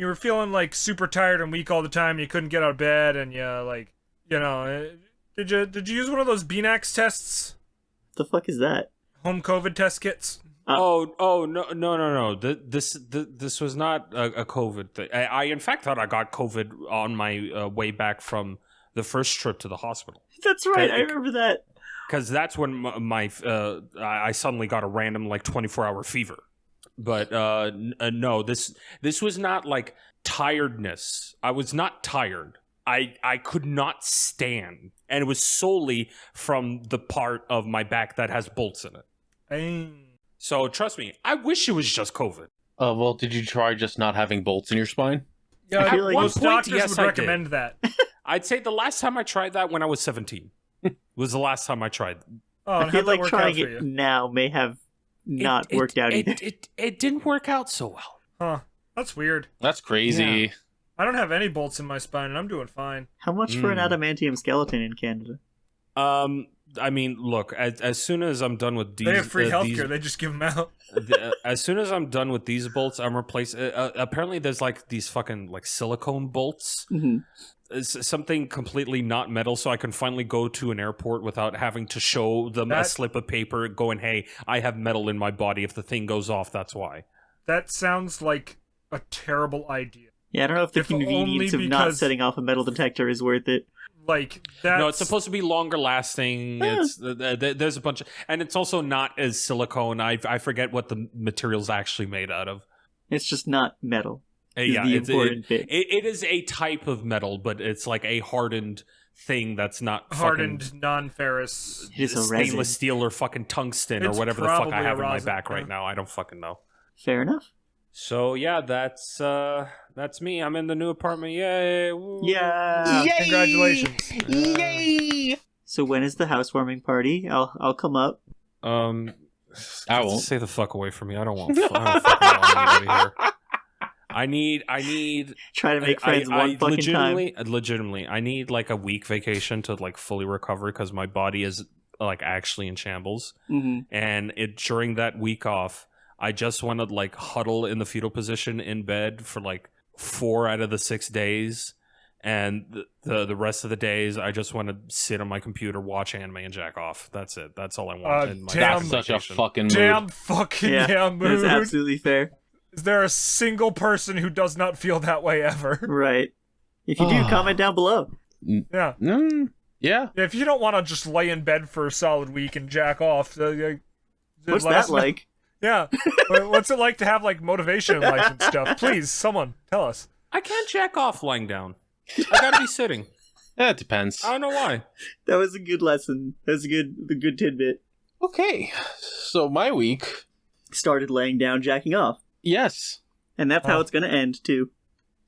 were feeling like super tired and weak all the time, you couldn't get out of bed, and you like, you know, did you use one of those BNAX tests, The fuck is that? home COVID test kits? Oh no! This was not a COVID thing. I in fact thought I got COVID on my way back from the first trip to the hospital. That's right. Okay. I remember that. Because that's when I suddenly got a random like 24-hour fever. But no, this was not like tiredness. I was not tired. I could not stand, and it was solely from the part of my back that has bolts in it. So trust me, I wish it was just COVID. Well, did you try just not having bolts in your spine? Yeah, I feel like- most At one point, doctors yes, would I recommend that. I'd say the last time I tried that when I was 17 was the last time I tried. Oh, I and feel how'd that like work trying out for it you? now may have not worked out either. It didn't work out so well. Huh? That's weird. That's crazy. Yeah. I don't have any bolts in my spine, and I'm doing fine. How much for an adamantium skeleton in Canada? I mean, look, as soon as I'm done with these, They have free healthcare. these- They just give them out. as soon as I'm done with these bolts, I'm replacing. Apparently, there's like these fucking like silicone bolts. It's something completely not metal, so I can finally go to an airport without having to show them a That- slip of paper going, "Hey, I have metal in my body. If the thing goes off, that's why." That sounds like a terrible idea. Yeah, I don't know if the If only convenience of not because- setting off a metal detector is worth it. Like that. No, it's supposed to be longer lasting. It's there's a bunch of, and it's also not as silicone. I forget what the material's actually made out of. It's just not metal. Is Yeah, the it's, important bit. it is a type of metal, but it's like a hardened thing that's not hardened, fucking non-ferrous. It is a stainless resin. steel or fucking tungsten or It's whatever the fuck probably I have a in my rosin, back right yeah. now. I don't fucking know. Fair enough. So yeah, that's me. I'm in the new apartment. Yay! Woo. Yeah. Congratulations. Yay! So when is the housewarming party? I'll come up. I won't. Stay the fuck away from me. I don't want. I don't fucking want anybody here. I need. Try to make friends one fucking time. Legitimately, I need like a week vacation to like fully recover because my body is like actually in shambles. And during that week off, I just want to like huddle in the fetal position in bed for like 4 out of the 6 days, and the rest of the days I just want to sit on my computer, watch anime, and jack off. That's it. That's all I want. in my damn. That's such a vacation. fucking mood. Damn fucking yeah, mood. That's absolutely fair. Is there a single person who does not feel that way ever? Right. If you do, comment down below. Yeah. Yeah. If you don't want to just lay in bed for a solid week and jack off, What's let us that know. like? Yeah. What's it like to have like motivation in life and stuff? Please, someone tell us. I can't jack off lying down. I gotta be sitting. Yeah, it depends. I don't know why. That was a good lesson. That was a good tidbit. Okay. So my week. Started laying down, jacking off. Yes. And that's how it's going to end, too.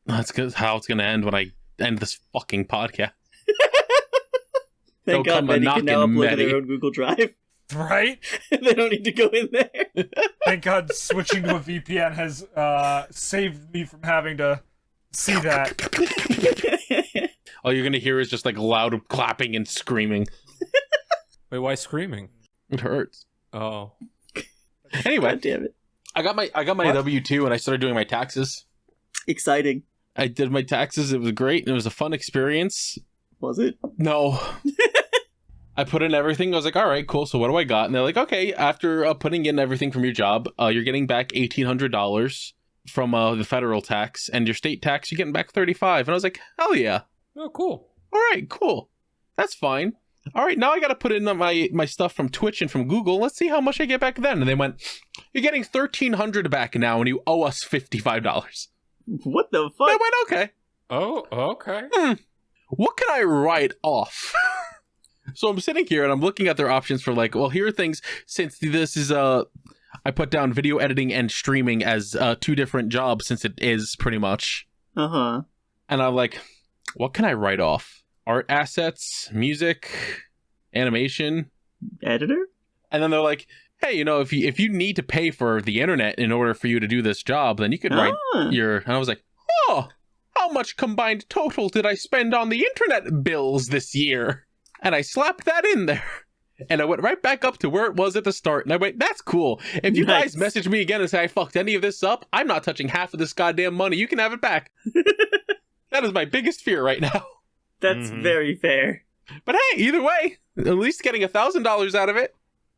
That's how it's going to end when I end this fucking podcast. Thank Don't God come Betty can now a-knocking, upload to their Betty. own Google Drive. Right? They don't need to go in there. Thank God switching to a VPN has saved me from having to see that. All you're going to hear is just like loud clapping and screaming. Wait, why screaming? It hurts. Oh. Anyway, God damn it. I got my W-2 and I started doing my taxes. Exciting. I did my taxes. It was great. It was a fun experience. Was it? No. I put in everything. I was like, all right, cool. So what do I got? And they're like, okay, after putting in everything from your job, you're getting back $1,800 from the federal tax, and your state tax, you're getting back $35. And I was like, hell yeah. Oh, cool. All right, cool. That's fine. All right, now I got to put in my stuff from Twitch and from Google. Let's see how much I get back then. And they went, you're getting $1,300 back now, and you owe us $55. What the fuck? I went, okay. Oh, okay. What can I write off? So I'm sitting here and I'm looking at their options for like, well, here are things, since this is I put down video editing and streaming as 2 different jobs, since it is pretty much. Uh-huh. And I'm like, what can I write off? Art assets, music, animation, Editor? and then they're like, hey, you know, if you need to pay for the internet in order for you to do this job, then you could write your. And I was like, oh, how much combined total did I spend on the internet bills this year? And I slapped that in there. And I went right back up to where it was at the start. And I went, that's cool. If you guys message me again and say I fucked any of this up, I'm not touching half of this goddamn money. You can have it back. That is my biggest fear right now. That's very fair. But hey, either way, at least getting $1,000 out of it.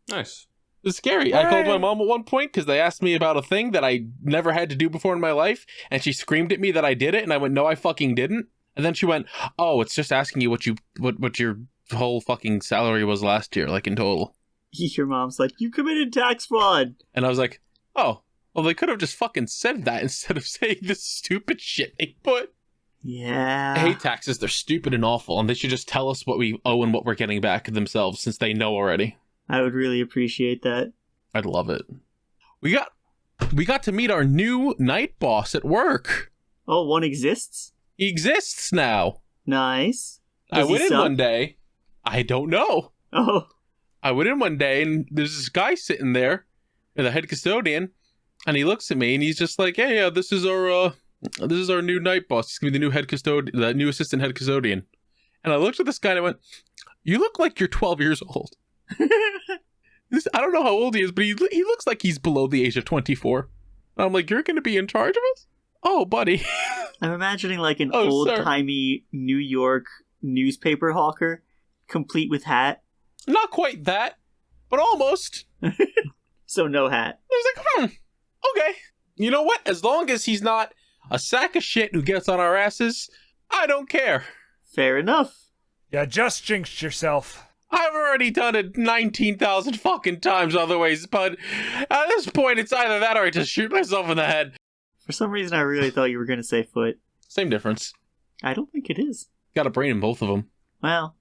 Nice. It's scary. Hey. I called my mom at one point because they asked me about a thing that I never had to do before in my life. And she screamed at me that I did it. And I went, no, I fucking didn't. And then she went, oh, it's just asking you what your whole fucking salary was last year, like in total. Your mom's like, you committed tax fraud. And I was like, oh, well, they could have just fucking said that instead of saying this stupid shit they put. Yeah. I hate taxes. They're stupid and awful. And they should just tell us what we owe and what we're getting back themselves, since they know already. I would really appreciate that. I'd love it. We got to meet our new night boss at work. Oh, one exists? He exists now. Nice. I went in one day. I don't know. Oh. I went in one day and there's this guy sitting there, the head custodian, and he looks at me and he's just like, "Hey, yeah, this is our new night boss. He's gonna be the new head custodian, the new assistant head custodian." And I looked at this guy and I went, "You look like you're 12 years old." I don't know how old he is, but he looks like he's below the age of 24. And I'm like, "You're gonna be in charge of us?" "Oh, buddy." I'm imagining like an old-timey New York newspaper hawker, complete with hat. Not quite that, but almost. So no hat. I was like, okay. You know what? As long as he's not a sack of shit who gets on our asses, I don't care. Fair enough. Yeah, just jinxed yourself. I've already done it 19,000 fucking times otherwise, but at this point, it's either that or I just shoot myself in the head. For some reason, I really thought you were going to say foot. Same difference. I don't think it is. Got a brain in both of them. Well.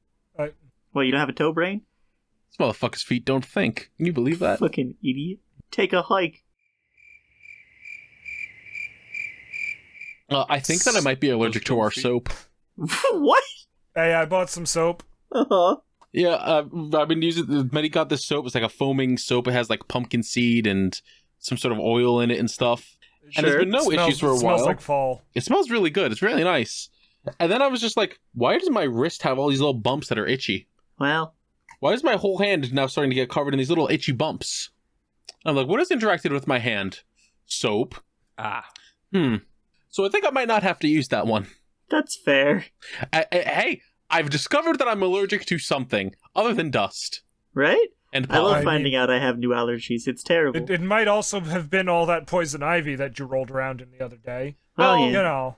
Well, you don't have a toe brain? This motherfucker's feet don't think. Can you believe that? Fucking idiot. Take a hike. I think that I might be allergic to our soap. What? Hey, I bought some soap. Uh-huh. Yeah, I've been using. Many got this soap. It's like a foaming soap. It has like pumpkin seed and some sort of oil in it and stuff. And there's been no issues for a while. It smells like fall. It smells really good. It's really nice. And then I was just like, why does my wrist have all these little bumps that are itchy? Well. Why is my whole hand now starting to get covered in these little itchy bumps? I'm like, what has interacted with my hand? Soap. So I think I might not have to use that one. That's fair. Hey, I've discovered that I'm allergic to something other than dust. Right? And I love finding out I have new allergies. It's terrible. It might also have been all that poison ivy that you rolled around in the other day. Well, You know.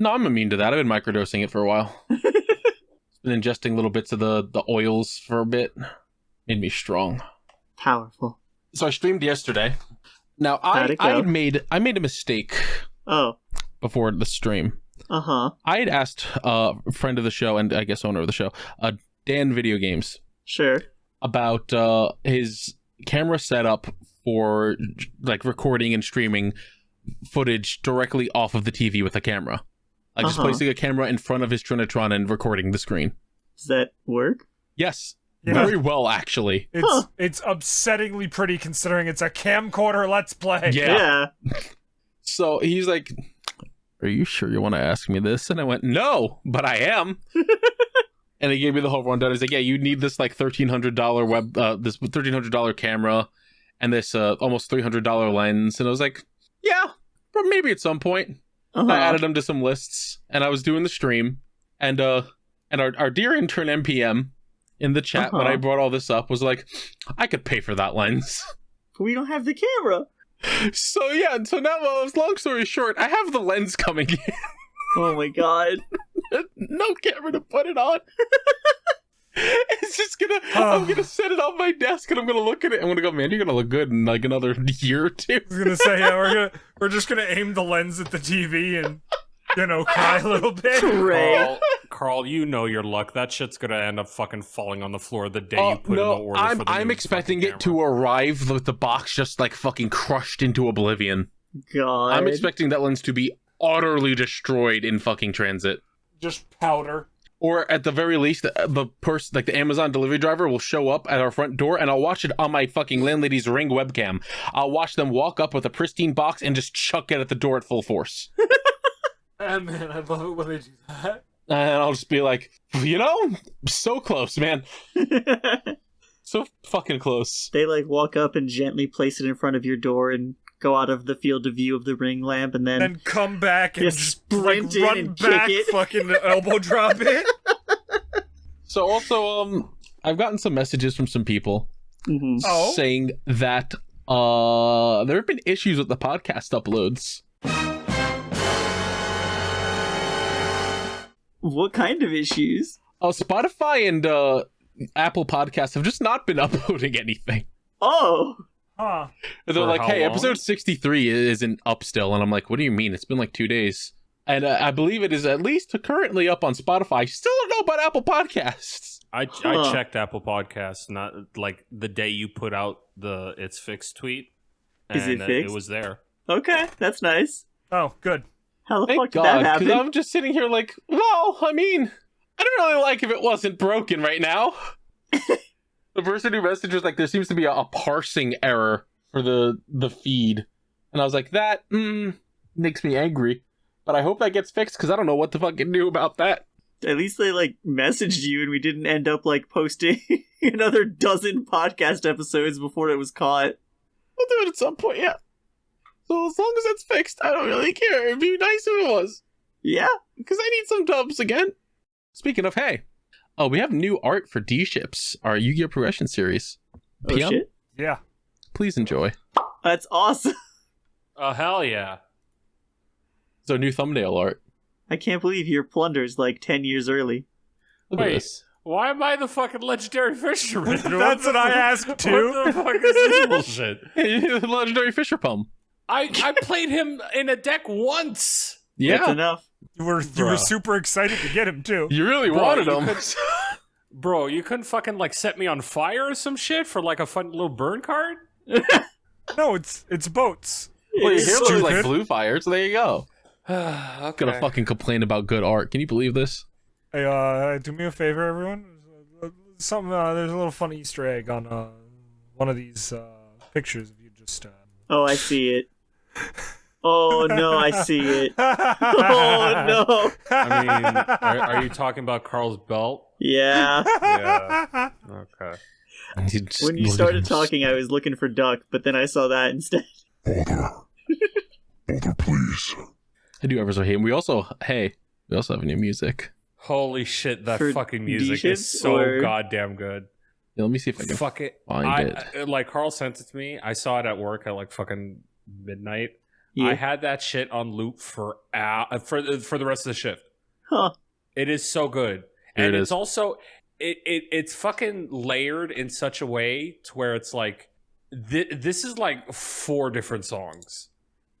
No, I'm immune to that. I've been microdosing it for a while. Been ingesting little bits of the oils for a bit. Made me strong. Powerful. So I streamed yesterday. Now I made a mistake. Oh. Before the stream. Uh-huh. I had asked a friend of the show and I guess owner of the show, Dan Video Games. Sure. About his camera setup for like recording and streaming footage directly off of the TV with a camera. Like just placing a camera in front of his Trinitron and recording the screen. Does that work? Yes. Yeah. Very well, actually. It's upsettingly pretty considering it's a camcorder Let's Play. Yeah. So he's like, are you sure you want to ask me this? And I went, no, but I am. And he gave me the whole rundown. He's like, yeah, you need this like $1,300 this $1,300 camera and this almost $300 lens. And I was like, yeah, but maybe at some point. I added them to some lists, and I was doing the stream, and our dear intern MPM in the chat when I brought all this up was like, I could pay for that lens. We don't have the camera. So now, long story short, I have the lens coming in. Oh my god. No camera to put it on. It's just I'm gonna set it on my desk and I'm gonna look at it. I'm gonna go, man, you're gonna look good in like another year or two. I was gonna say, yeah, we're just gonna aim the lens at the TV and cry a little bit. Right. Carl, you know your luck. That shit's gonna end up fucking falling on the floor the day you put in the order for the I'm new expecting fucking it to arrive with the box just like fucking crushed into oblivion. God. I'm expecting that lens to be utterly destroyed in fucking transit. Just powder. Or at the very least, the person, like the Amazon delivery driver, will show up at our front door, and I'll watch it on my fucking landlady's Ring webcam. I'll watch them walk up with a pristine box and just chuck it at the door at full force. And man, I love it when they do that. And I'll just be like, so close, man. So fucking close. They like walk up and gently place it in front of your door and go out of the field of view of the ring lamp, and then Come back and just just sprint in run and back, kick it. fucking elbow drop it. So also, I've gotten some messages from some people Mhm. Oh. saying that there have been issues with the podcast uploads. What kind of issues? Spotify and Apple Podcasts have just not been uploading anything. Oh, Huh. They're For like, how hey, long? episode 63 isn't up still. And I'm like, what do you mean? It's been like 2 days. And I believe it is at least currently up on Spotify. Still don't know about Apple Podcasts. I Huh. checked Apple Podcasts, not like the day you put out the "It's fixed" tweet. Is it and fixed? It was there. okay, that's nice. Oh, good. How the Thank fuck did God, that because happen? I'm just sitting here like, well, I mean, I don't really like if it wasn't broken right now. The person who messaged was like, there seems to be a parsing error for the feed. And I was like, that makes me angry. But I hope that gets fixed because I don't know what to fucking do about that. At least they like messaged you, and we didn't end up like posting another dozen podcast episodes before it was caught. We'll do it at some point, yeah. So as long as it's fixed, I don't really care. It'd be nice if it was. Yeah. Because I need some dubs again. Speaking of, hey. Oh, we have new art for DipShips, our Yu-Gi-Oh! Progression series. Oh PM, shit. Yeah. please enjoy. That's awesome. Oh hell yeah! So new thumbnail art. I can't believe your plunder's like 10 years early. Look at Wait. this. Why am I the fucking legendary fisherman? That's what I asked too. What the fuck is this bullshit? Hey, legendary Fisher Pum. I played him in a deck once. That's Yeah, enough. You were Bruh. super excited to get him too. you really Bro, wanted you them. could- Bro, you couldn't fucking like set me on fire or some shit for like a fun little burn card? No, it's boats. Well, your hair looks like Stupid. blue fire, so there you go. Okay. Gonna fucking complain about good art. Can you believe this? Hey, do me a favor, everyone. There's a little fun Easter egg on one of these pictures. If you just Oh, I see it. Oh no, I see it. Oh no. I mean, are you talking about Carl's belt? Yeah. Yeah. Okay. When you started talking, I was looking for duck, but then I saw that instead. Father, please. I do ever so hate. And we also have new music. Holy shit, that For fucking music DipShips, is so or- goddamn good. Yeah, let me see if I can Fuck it. find Like Carl sent it to me. I saw it at work at like fucking midnight. Yeah. I had that shit on loop for the rest of the shift. Huh. It is so good. Here And it it's is. also it's fucking layered in such a way to where it's like this is like 4 different songs.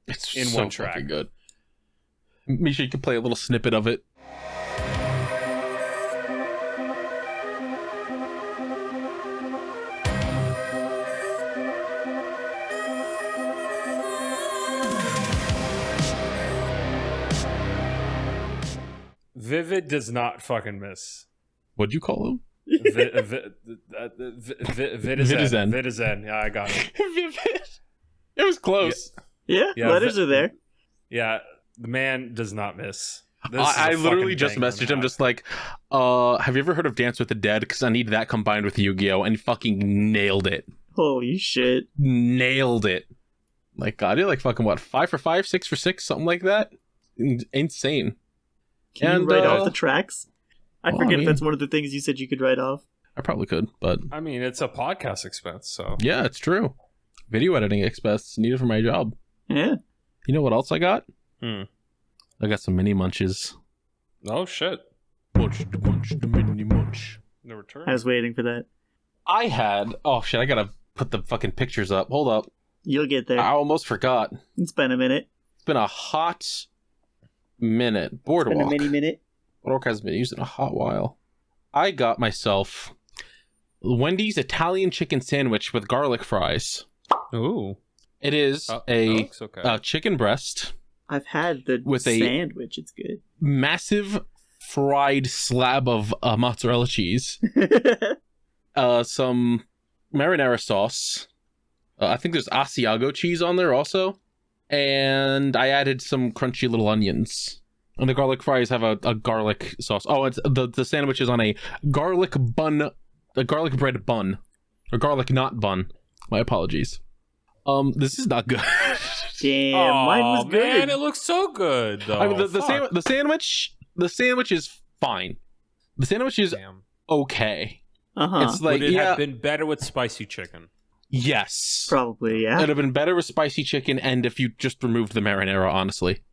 It's in so one track. fucking good. Misha, you can play a little snippet of it. Vivid does not fucking miss. What'd you call him? Vitizen. Vitizen. Vitizen. Yeah, I got it. It was close. Yeah, Yeah, letters are there. Yeah, the man does not miss. This is I a literally fucking just banger, messaged him man. just like, have you ever heard of Dance with the Dead? Because I need that combined with Yu-Gi-Oh! And he fucking nailed it. Holy shit. Nailed it. Like, God, you're like fucking what, 5 for 5, 6 for 6, something like that? Insane. Can And, you write off the tracks? I well, forget I mean- if that's one of the things you said you could write off. I probably could, but I mean, it's a podcast expense, so yeah, it's true. Video editing expense needed for my job. Yeah. You know what else I got? Hmm. I got some mini munches. oh shit. Munch, the mini munch. The return. I was waiting for that. I had, oh shit, I gotta put the fucking pictures up. Hold up. You'll get there. I almost forgot. It's been a minute. It's been a hot minute. Been a Boardwalk. mini minute. What hasn't been used in a hot while? I got myself Wendy's Italian chicken sandwich with garlic fries. Ooh. It is okay. chicken breast. I've had the with sandwich. It's good. Massive fried slab of mozzarella cheese. Some marinara sauce. I think there's Asiago cheese on there also. And I added some crunchy little onions. And the garlic fries have a garlic sauce. Oh, it's the sandwich is on a garlic bun, a garlic bread bun, or garlic knot bun. My apologies. This is not good. Damn, mine was good. Man, it looks so good though. I mean, the sandwich is fine. The sandwich is okay. It's like, would it have been better with spicy chicken? Yes, probably. Yeah, it'd have been better with spicy chicken, and if you just removed the marinara, honestly.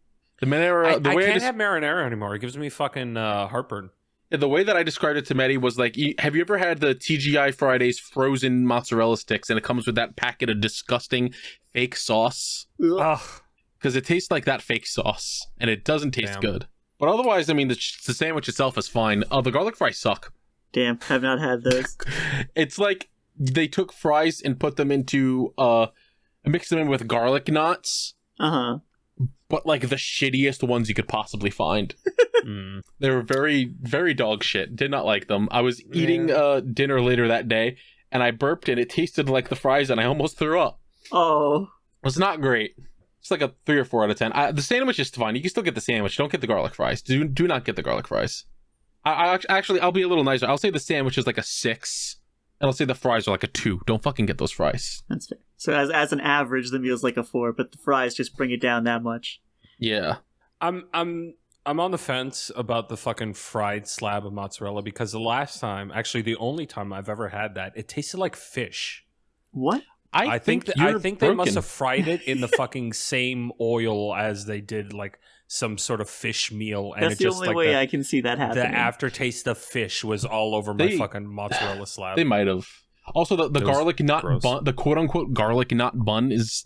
The marinara, I can't have marinara anymore. It gives me fucking heartburn. The way that I described it to Maddie was like, have you ever had the TGI Fridays frozen mozzarella sticks, and it comes with that packet of disgusting fake sauce? Because it tastes like that fake sauce, and it doesn't taste good. But otherwise, I mean, the sandwich itself is fine. The garlic fries suck. Damn, have not had those. It's like they took fries and put them into, mixed them in with garlic knots. But like the shittiest ones you could possibly find. They were very, very dog shit. Did not like them. I was eating dinner later that day, and I burped, and it tasted like the fries, and I almost threw up. Oh. It was not great. It's like a 3 or 4 out of 10. The sandwich is fine. You can still get the sandwich. Don't get the garlic fries. Do not get the garlic fries. I'll be a little nicer. I'll say the sandwich is like a 6, and I'll say the fries are like a 2. Don't fucking get those fries. That's fair. So as an average, the meal's like a 4, but the fries just bring it down that much. Yeah. I'm on the fence about the fucking fried slab of mozzarella because the last time, actually the only time I've ever had that, it tasted like fish. What? I think they must have fried it in the fucking same oil as they did like some sort of fish meal, and that's the only way I can see that happening. The aftertaste of fish was all over my fucking mozzarella slab. They might have. Also, the garlic knot bun, the quote unquote garlic knot bun is.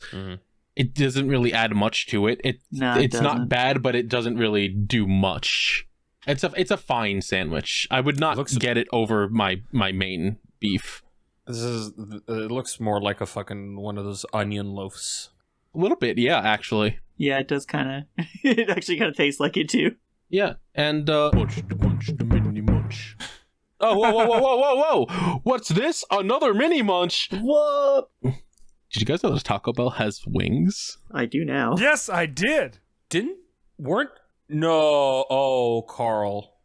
It doesn't really add much to it. It's not bad, but it doesn't really do much. It's a fine sandwich. I would not get it over my main beef. It looks more like a fucking one of those onion loaves. A little bit, yeah, actually. Yeah, it does kind of. It actually kind of tastes like it too. Yeah, and munch the mini munch. Oh, whoa! What's this? Another mini munch? What? Did you guys know that Taco Bell has wings? I do now. Yes, I did. Oh, Carl.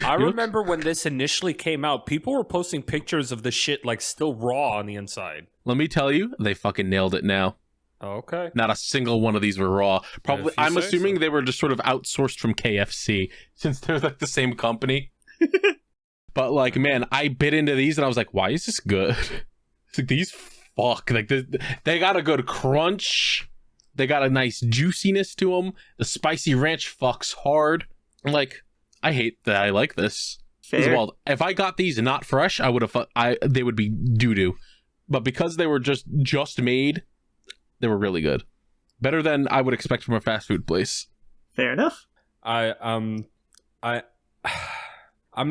I remember when this initially came out, people were posting pictures of the shit like still raw on the inside. Let me tell you, they fucking nailed it now. Okay. Not a single one of these were raw. Probably, I'm assuming they were just sort of outsourced from KFC since they're like the same company. But like, man, I bit into these and I was like, why is this good? It's like these fuck, like they got a good crunch. They got a nice juiciness to them. The spicy ranch fucks hard. Like, I hate that I like this. Fair. Well, if I got these not fresh, I would have. They would be doo-doo. But because they were just made, they were really good. Better than I would expect from a fast food place. Fair enough. I'm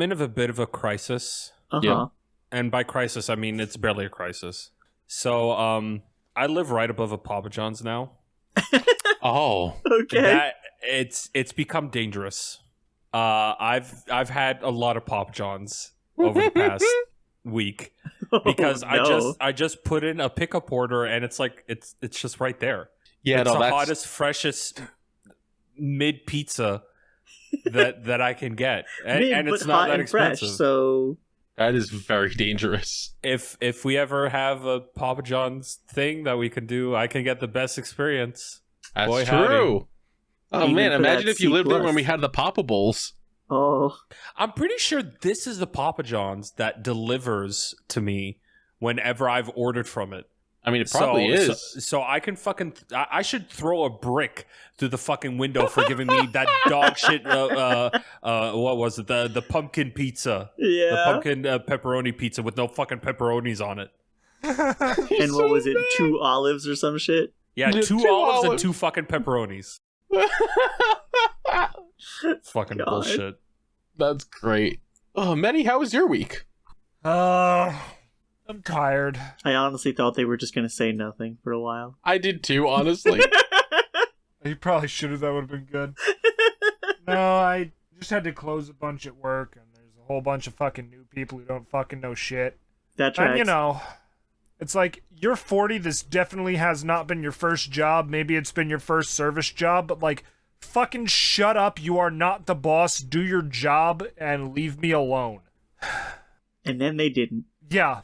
in a bit of a crisis. Yeah. And by crisis, I mean it's barely a crisis. So, I live right above a Papa John's now. Oh, okay. It's become dangerous. I've had a lot of Papa John's over the past week because I just put in a pickup order and it's like it's just right there. Yeah, it's the hottest, freshest mid pizza that I can get, and it's not that expensive. Fresh, so that is very dangerous. If we ever have a Papa John's thing that we can do, I can get the best experience. That's Boy, true. howdy. Oh man, imagine if you lived there when we had the Papa Bowls. Oh, I'm pretty sure this is the Papa John's that delivers to me whenever I've ordered from it. I mean, it probably is. So I can fucking... I should throw a brick through the fucking window for giving me that dog shit... what was it? The pumpkin pizza. Yeah. The pumpkin pepperoni pizza with no fucking pepperonis on it. And what was it? 2 olives or some shit? Yeah, 2 olives and 2 fucking pepperonis. Fucking God. bullshit. That's great. Oh, Manny, how was your week? I'm tired. I honestly thought they were just going to say nothing for a while. I did too, honestly. You probably should have. That would have been good. No, I just had to close a bunch at work, and there's a whole bunch of fucking new people who don't fucking know shit. That tracks. And, you know, it's like, you're 40, this definitely has not been your first job. Maybe it's been your first service job, but, like, fucking shut up. You are not the boss. Do your job and leave me alone. And then they didn't. Yeah,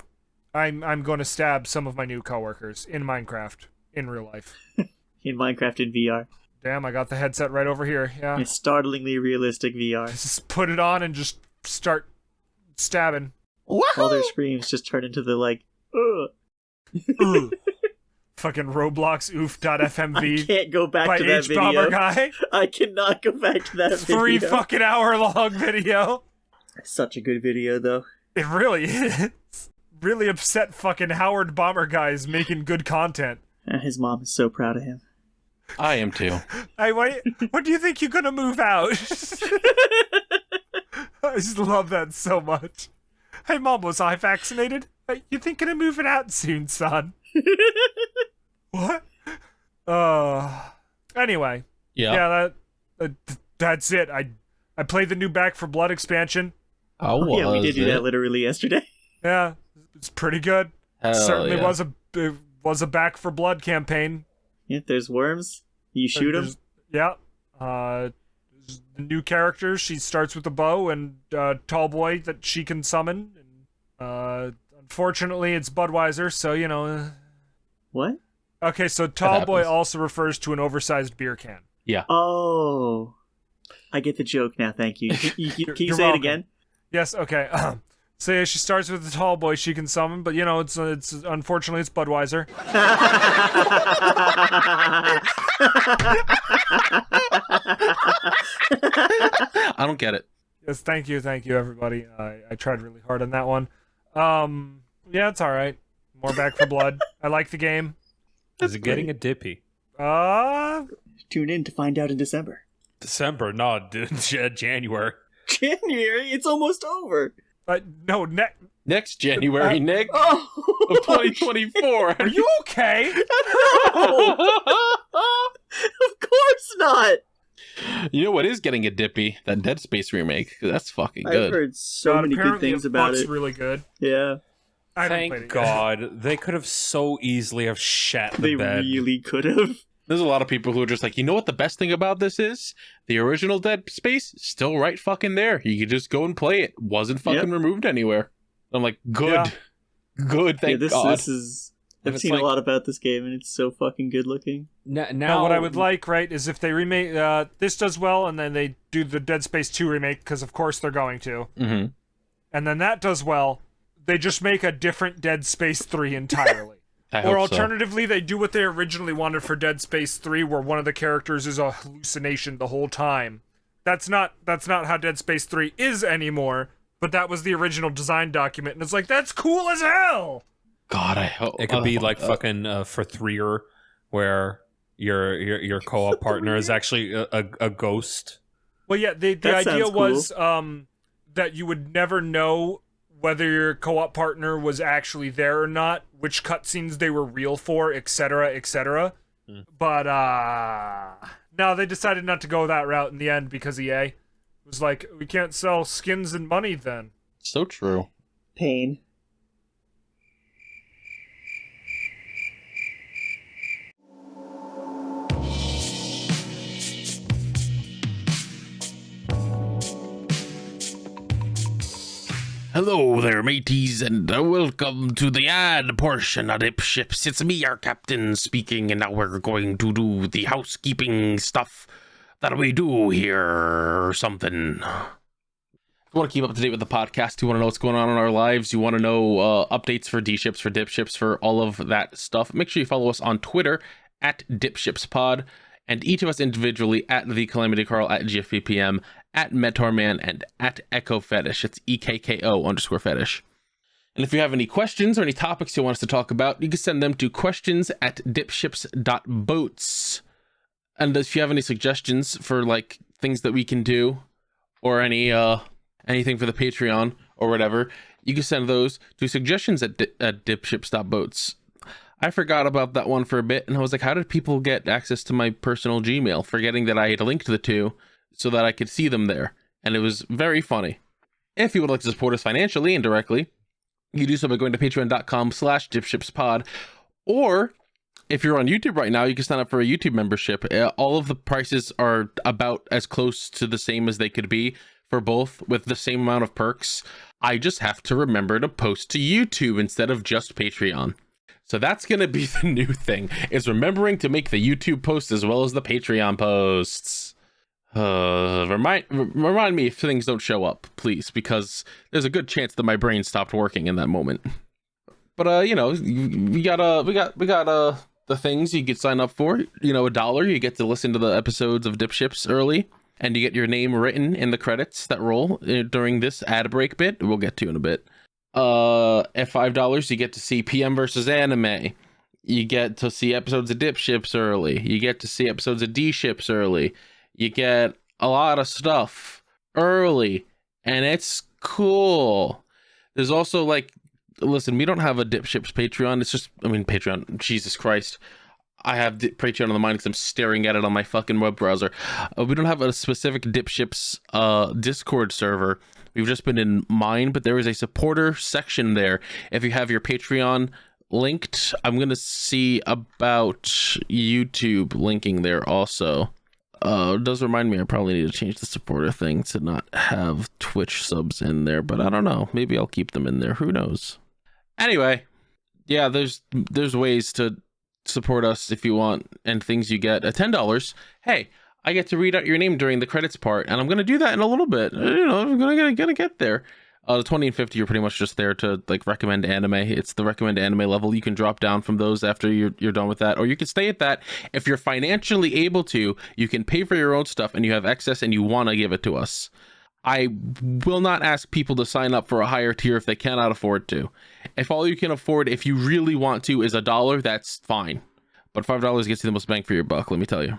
I'm going to stab some of my new coworkers in Minecraft, in real life. In Minecraft in VR. Damn, I got the headset right over here. Yeah. It's startlingly realistic VR. Just put it on and just start stabbing. All their screams just turn into the, like, ugh. Ugh. Fucking Roblox oof.fmv I can't go back by to that H Bomber video. guy. I cannot go back to that video. 3 fucking hour long video. Such a good video, though. It really is. Really upset fucking Howard Bomber guy is making good content. His mom is so proud of him. I am too. Hey, when do you think you're gonna move out? I just love that so much. Hey, Mom, was I vaccinated? Hey, you thinking of moving out soon, son? What? Anyway. Yeah. Yeah, that's it. I played the new Back for Blood expansion. How was Yeah, we did do it? that literally yesterday. Yeah, it's pretty good. Hell Certainly yeah. was a Back for Blood campaign. Yeah, there's worms. You shoot them. Yeah. The new character, she starts with a bow and tall boy that she can summon. And, unfortunately, it's Budweiser, so, you know. What? Okay, so tall boy happens. also refers to an oversized beer can. Yeah. Oh. I get the joke now, thank you. Can you You're say welcome. it again? Yes, okay. So yeah, she starts with the tall boy she can summon, but, you know, it's unfortunately, it's Budweiser. I don't get it. Yes, thank you, everybody. I tried really hard on that one. Yeah, it's all right. More Back for Blood. I like the game. Is it getting a dippy? Tune in to find out in December. December? No, dude. January. January? It's almost over. No, Next January, Nick, Oh! of 2024. are you okay? No! Of course not! You know what is getting a dippy? That Dead Space remake. That's fucking I've good. heard so God, many good apparently things it about fucks it. really good. Yeah, I haven't played Thank it yet. God. They could have so easily have shat the they bed. really could have. There's a lot of people who are just like, you know what the best thing about this is? The original Dead Space, still right fucking there. You could just go and play it. Wasn't fucking removed anywhere. I'm like, good. Yeah. Good, thank this God. is. And I've it's seen like- a lot about this game, and it's so fucking good looking. Now, what I would like, right, is if they remake this does well, and then they do the Dead Space 2 remake, because of course they're going to, Mm-hmm. and then that does well, they just make a different Dead Space 3 entirely. I Or hope so. alternatively, they do what they originally wanted for Dead Space 3, where one of the characters is a hallucination the whole time. That's not how Dead Space 3 is anymore, but that was the original design document, and it's like, that's cool as hell! God, I hope It could be like fucking for Threer, where your co-op partner is actually a ghost. Well, yeah, the That idea sounds was that you would never know whether your co-op partner was actually there or not, which cutscenes they were real for, etc., etc. But no, they decided not to go that route in the end because EA was like, we can't sell skins and money then. So true. Pain. Hello there, mateys, and welcome to the ad portion of DipShips. It's me, your captain, speaking, and now we're going to do the housekeeping stuff that we do here, or something. If you want to keep up to date with the podcast, you want to know what's going on in our lives, you want to know updates for DShips, for DipShips, for all of that stuff, make sure you follow us on Twitter, at DipShipsPod, and each of us individually at The Calamity Carl, at GFPPM, at Metorman, and at Echo Fetish. It's EKKO_fetish. And if you have any questions or any topics you want us to talk about, you can send them to questions@dipships.boats. And if you have any suggestions for like things that we can do, or any anything for the Patreon or whatever, you can send those to suggestions at dipships.boats. I forgot about that one for a bit, and I was like, how did people get access to my personal Gmail? Forgetting that I had linked the two so that I could see them there. And it was very funny. If you would like to support us financially and directly, you do so by going to patreon.com/dipshipspod. Or if you're on YouTube right now, you can sign up for a YouTube membership. All of the prices are about as close to the same as they could be for both, with the same amount of perks. I just have to remember to post to YouTube instead of just Patreon. So that's going to be the new thing, is remembering to make the YouTube posts as well as the Patreon posts. Remind me if things don't show up, please, because there's a good chance that my brain stopped working in that moment. But, you know, we got the things you could sign up for. You know, $1, you get to listen to the episodes of DipShips early, and you get your name written in the credits that roll during this ad break bit. We'll get to in a bit. At $5, you get to see PM versus Anime. You get to see episodes of DipShips early. You get to see episodes of DShips early. You get a lot of stuff early, and it's cool. There's also, like, listen, we don't have a DipShips Patreon. It's just, I mean, Patreon, Jesus Christ. I have Patreon on the mind because I'm staring at it on my fucking web browser. We don't have a specific DipShips Discord server. We've just been in mine, but there is a supporter section there. If you have your Patreon linked, I'm going to see about YouTube linking there also. It does remind me I probably need to change the supporter thing to not have Twitch subs in there, but I don't know. Maybe I'll keep them in there. Who knows? Anyway, yeah, there's ways to support us if you want, and things you get. At $10, hey, I get to read out your name during the credits part, and I'm going to do that in a little bit. You know, I'm going to get there. The 20 and 50 are pretty much just there to, like, recommend anime. It's the recommend anime level. You can drop down from those after you're done with that, or you can stay at that. If you're financially able to, you can pay for your own stuff, and you have excess, and you want to give it to us. I will not ask people to sign up for a higher tier if they cannot afford to. If all you can afford, if you really want to, is $1, that's fine. But $5 gets you the most bang for your buck, let me tell you.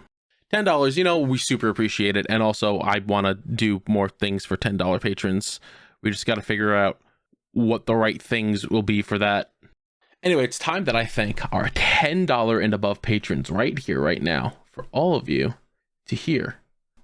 $10, you know, we super appreciate it. And also, I want to do more things for $10 patrons. We just got to figure out what the right things will be for that. Anyway, it's time that I thank our $10 and above patrons right here, right now, for all of you to hear.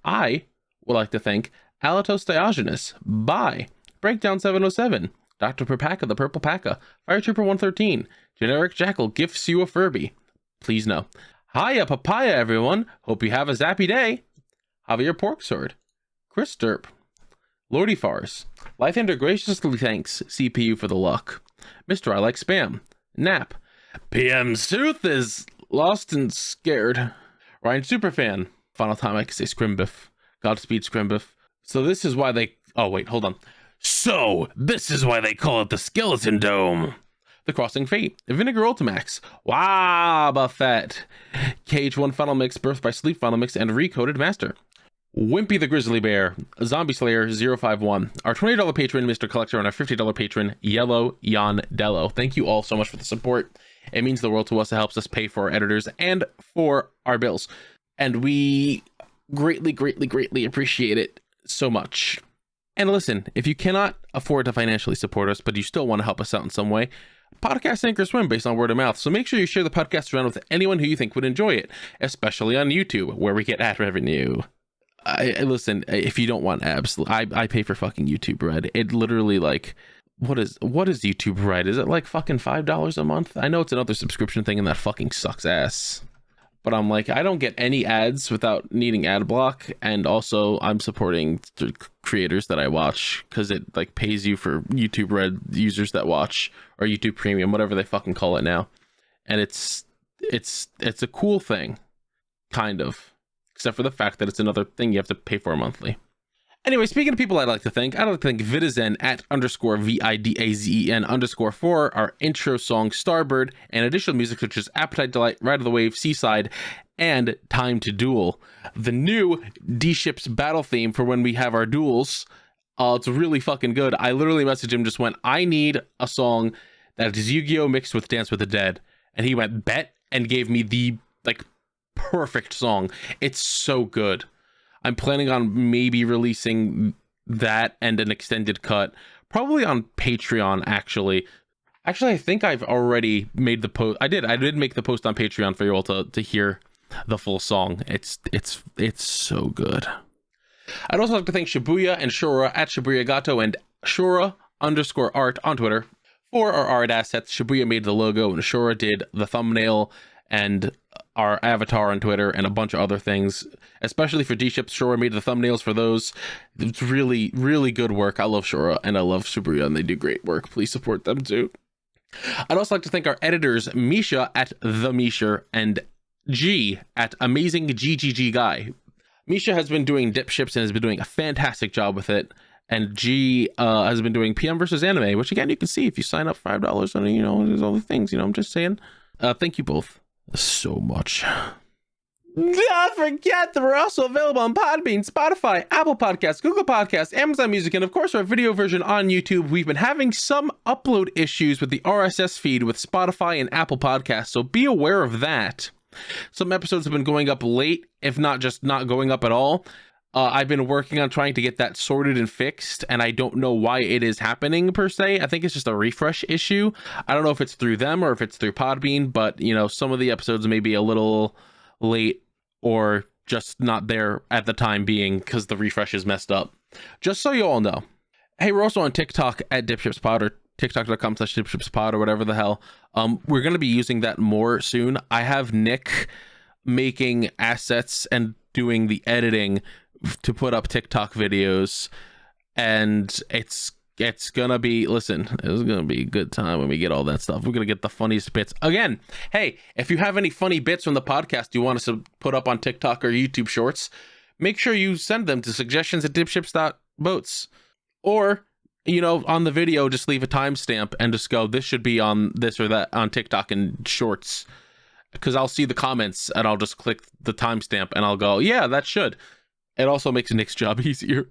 I would like to thank Alatos Diogenes, Bye, Breakdown 707, Dr. Perpaka the Purple Paka, Fire Trooper 113, Generic Jackal gifts you a Furby. Please no. Hiya papaya, everyone. Hope you have a zappy day. Javier Porksword, Chris Derp, Lordy Fars, Lythander graciously thanks CPU for the luck. Mr. I Like Spam, Nap, PM Sooth is lost and scared. Ryan Superfan, final time I can say Scrimbiff. Godspeed Scrimbiff. So this is why they... Oh, wait, hold on. So, this is why they call it the Skeleton Dome. The Crossing Fate, Vinegar Ultimax, Wow, Buffett, KH1 Final Mix, Birth by Sleep Final Mix, and Recoded Master. Wimpy the Grizzly Bear, Zombie Slayer 051, our $20 patron, Mr. Collector, and our $50 patron, Yellow Yondello. Thank you all so much for the support. It means the world to us. It helps us pay for our editors and for our bills. And we greatly, greatly, greatly appreciate it so much. And listen, if you cannot afford to financially support us, but you still want to help us out in some way, podcasts sink or swim based on word of mouth. So make sure you share the podcast around with anyone who you think would enjoy it, especially on YouTube, where we get ad revenue. Listen, if you don't want abs, I pay for fucking YouTube Red. It literally, like, what is YouTube Red? Is it like fucking $5 a month? I know it's another subscription thing, and that fucking sucks ass. But I'm like, I don't get any ads without needing ad block, and also I'm supporting the creators that I watch because it like pays you for YouTube Red users that watch, or YouTube Premium, whatever they fucking call it now. And it's a cool thing, kind of, except for the fact that it's another thing you have to pay for monthly. Anyway, speaking of people I'd like to thank Vidazen at _VIDAZEN_ for our intro song Starbird, and additional music such as Appetite Delight, Ride of the Wave, Seaside, and Time to Duel. The new DShips battle theme for when we have our duels. It's really fucking good. I literally messaged him, just went, I need a song that is Yu-Gi-Oh! Mixed with Dance with the Dead. And he went, bet, and gave me the, like, perfect song. It's so good. I'm planning on maybe releasing that and an extended cut, probably on Patreon, actually. Actually, I think I've already made the post. I did make the post on Patreon for you all to hear the full song. It's so good. I'd also like to thank Shibuya and Shura at Shibuya Gato and Shura_art on Twitter for our art assets. Shibuya made the logo and Shura did the thumbnail and our avatar on Twitter and a bunch of other things, especially for DipShips. Shura made the thumbnails for those. It's really, really good work. I love Shura and I love Shibuya, and they do great work. Please support them too. I'd also like to thank our editors, Misha at The Misha and G at Amazing GGG Guy. Misha has been doing DipShips and has been doing a fantastic job with it. And G has been doing PM versus anime, which again, you can see if you sign up $5 and, there's all the things, I'm just saying. Thank you both so much. Don't forget that we're also available on Podbean, Spotify, Apple Podcasts, Google Podcasts, Amazon Music, and of course our video version on YouTube. We've been having some upload issues with the RSS feed with Spotify and Apple Podcasts, so be aware of that. Some episodes have been going up late, if not just not going up at all. I've been working on trying to get that sorted and fixed, and I don't know why it is happening per se. I think it's just a refresh issue. I don't know if it's through them or if it's through Podbean, but some of the episodes may be a little late or just not there at the time being because the refresh is messed up. Just so you all know. Hey, we're also on TikTok at DipShipsPod or tiktok.com/DipShipsPod or whatever the hell. We're going to be using that more soon. I have Nick making assets and doing the editing to put up TikTok videos, and it's gonna be, listen, it's gonna be a good time when we get all that stuff. We're gonna get the funniest bits. Again, hey, if you have any funny bits from the podcast you want us to put up on TikTok or YouTube Shorts, make sure you send them to suggestions@dipships.boats, or on the video just leave a timestamp and just go, this should be on this or that on TikTok and Shorts, because I'll see the comments and I'll just click the timestamp and I'll go, yeah, that should. It also makes Nick's job easier.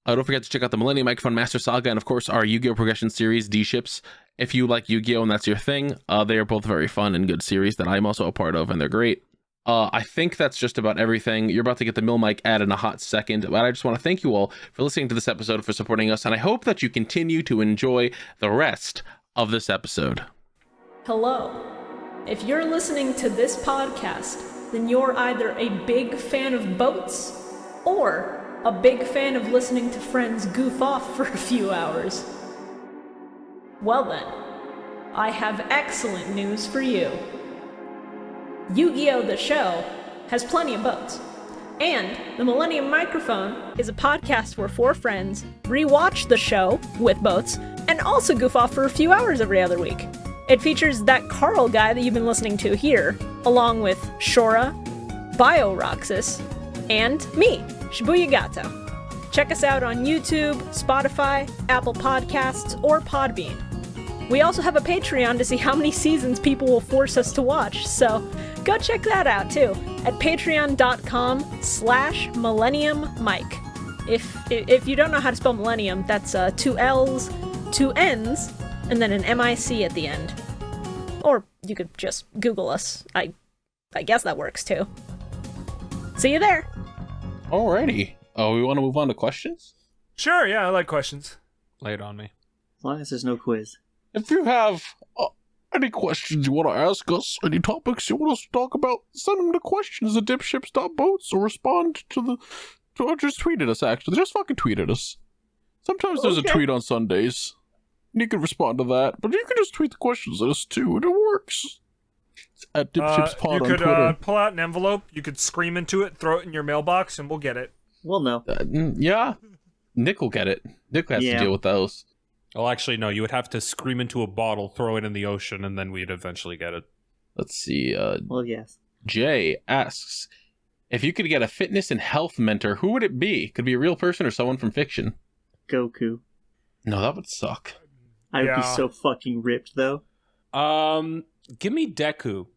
Don't forget to check out the Millennium Microphone Master Saga and, of course, our Yu-Gi-Oh! Progression series, DipShips. If you like Yu-Gi-Oh! And that's your thing, they are both very fun and good series that I'm also a part of, and they're great. I think that's just about everything. You're about to get the Mill Mic ad in a hot second, but I just want to thank you all for listening to this episode, for supporting us, and I hope that you continue to enjoy the rest of this episode. Hello. If you're listening to this podcast, then you're either a big fan of boats or a big fan of listening to friends goof off for a few hours. Well then, I have excellent news for you. Yu-Gi-Oh! The show has plenty of boats, and the Millennium Microphone is a podcast where four friends rewatch the show with boats and also goof off for a few hours every other week. It features that Carl guy that you've been listening to here, along with Shora, BioRoxas, and me, Shibuya Gato. Check us out on YouTube, Spotify, Apple Podcasts, or Podbean. We also have a Patreon to see how many seasons people will force us to watch, so go check that out too at patreon.com/millenniummike. If you don't know how to spell millennium, that's 2 L's, 2 N's, and then an MIC at the end. Or you could just Google us. I guess that works too. See you there. Alrighty. Oh, we want to move on to questions? Sure, yeah, I like questions. Lay it on me. As long as there's no quiz. If you have any questions you want to ask us, any topics you want us to talk about, send them to questions@dipships.boats or respond or just tweet at us, actually. Just fucking tweet at us. Sometimes there's a tweet on Sundays, and you can respond to that, but you can just tweet the questions at us too, and it works. It's at DipShipsPod on Twitter. You could pull out an envelope, you could scream into it, throw it in your mailbox, and we'll get it. Well, no. Yeah. Nick will get it. Nick has to deal with those. Well, actually, no. You would have to scream into a bottle, throw it in the ocean, and then we'd eventually get it. Let's see. Well, yes. Jay asks, if you could get a fitness and health mentor, who would it be? Could it be a real person or someone from fiction? Goku. No, that would suck. I would be so fucking ripped, though. Give me Deku.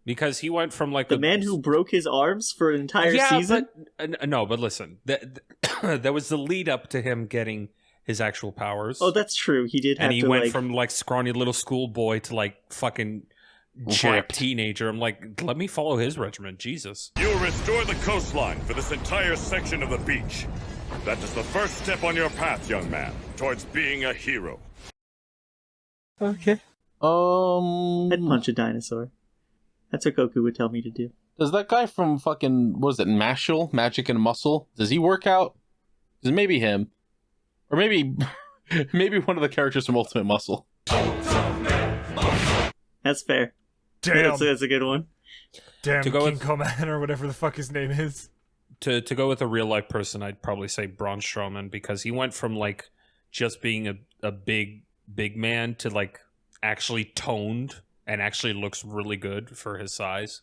Because he went from like the man who broke his arms for an entire season? But listen. There was the lead up to him getting his actual powers. Oh, that's true. He did have to, and he went from like scrawny little schoolboy to like fucking jack teenager. I'm like, let me follow his regiment. Jesus. You will restore the coastline for this entire section of the beach. That is the first step on your path, young man, towards being a hero. Okay. I'd punch a dinosaur. That's what Goku would tell me to do. Does that guy from fucking, what is it, Mashal? Magic and Muscle? Does he work out? Is it maybe him? Or maybe maybe one of the characters from Ultimate Muscle. That's fair. Damn. That's a good one. Damn, To go King with- Coman or whatever the fuck his name is. To go with a real life person, I'd probably say Braun Strowman, because he went from like just being a big man to like actually toned and actually looks really good for his size.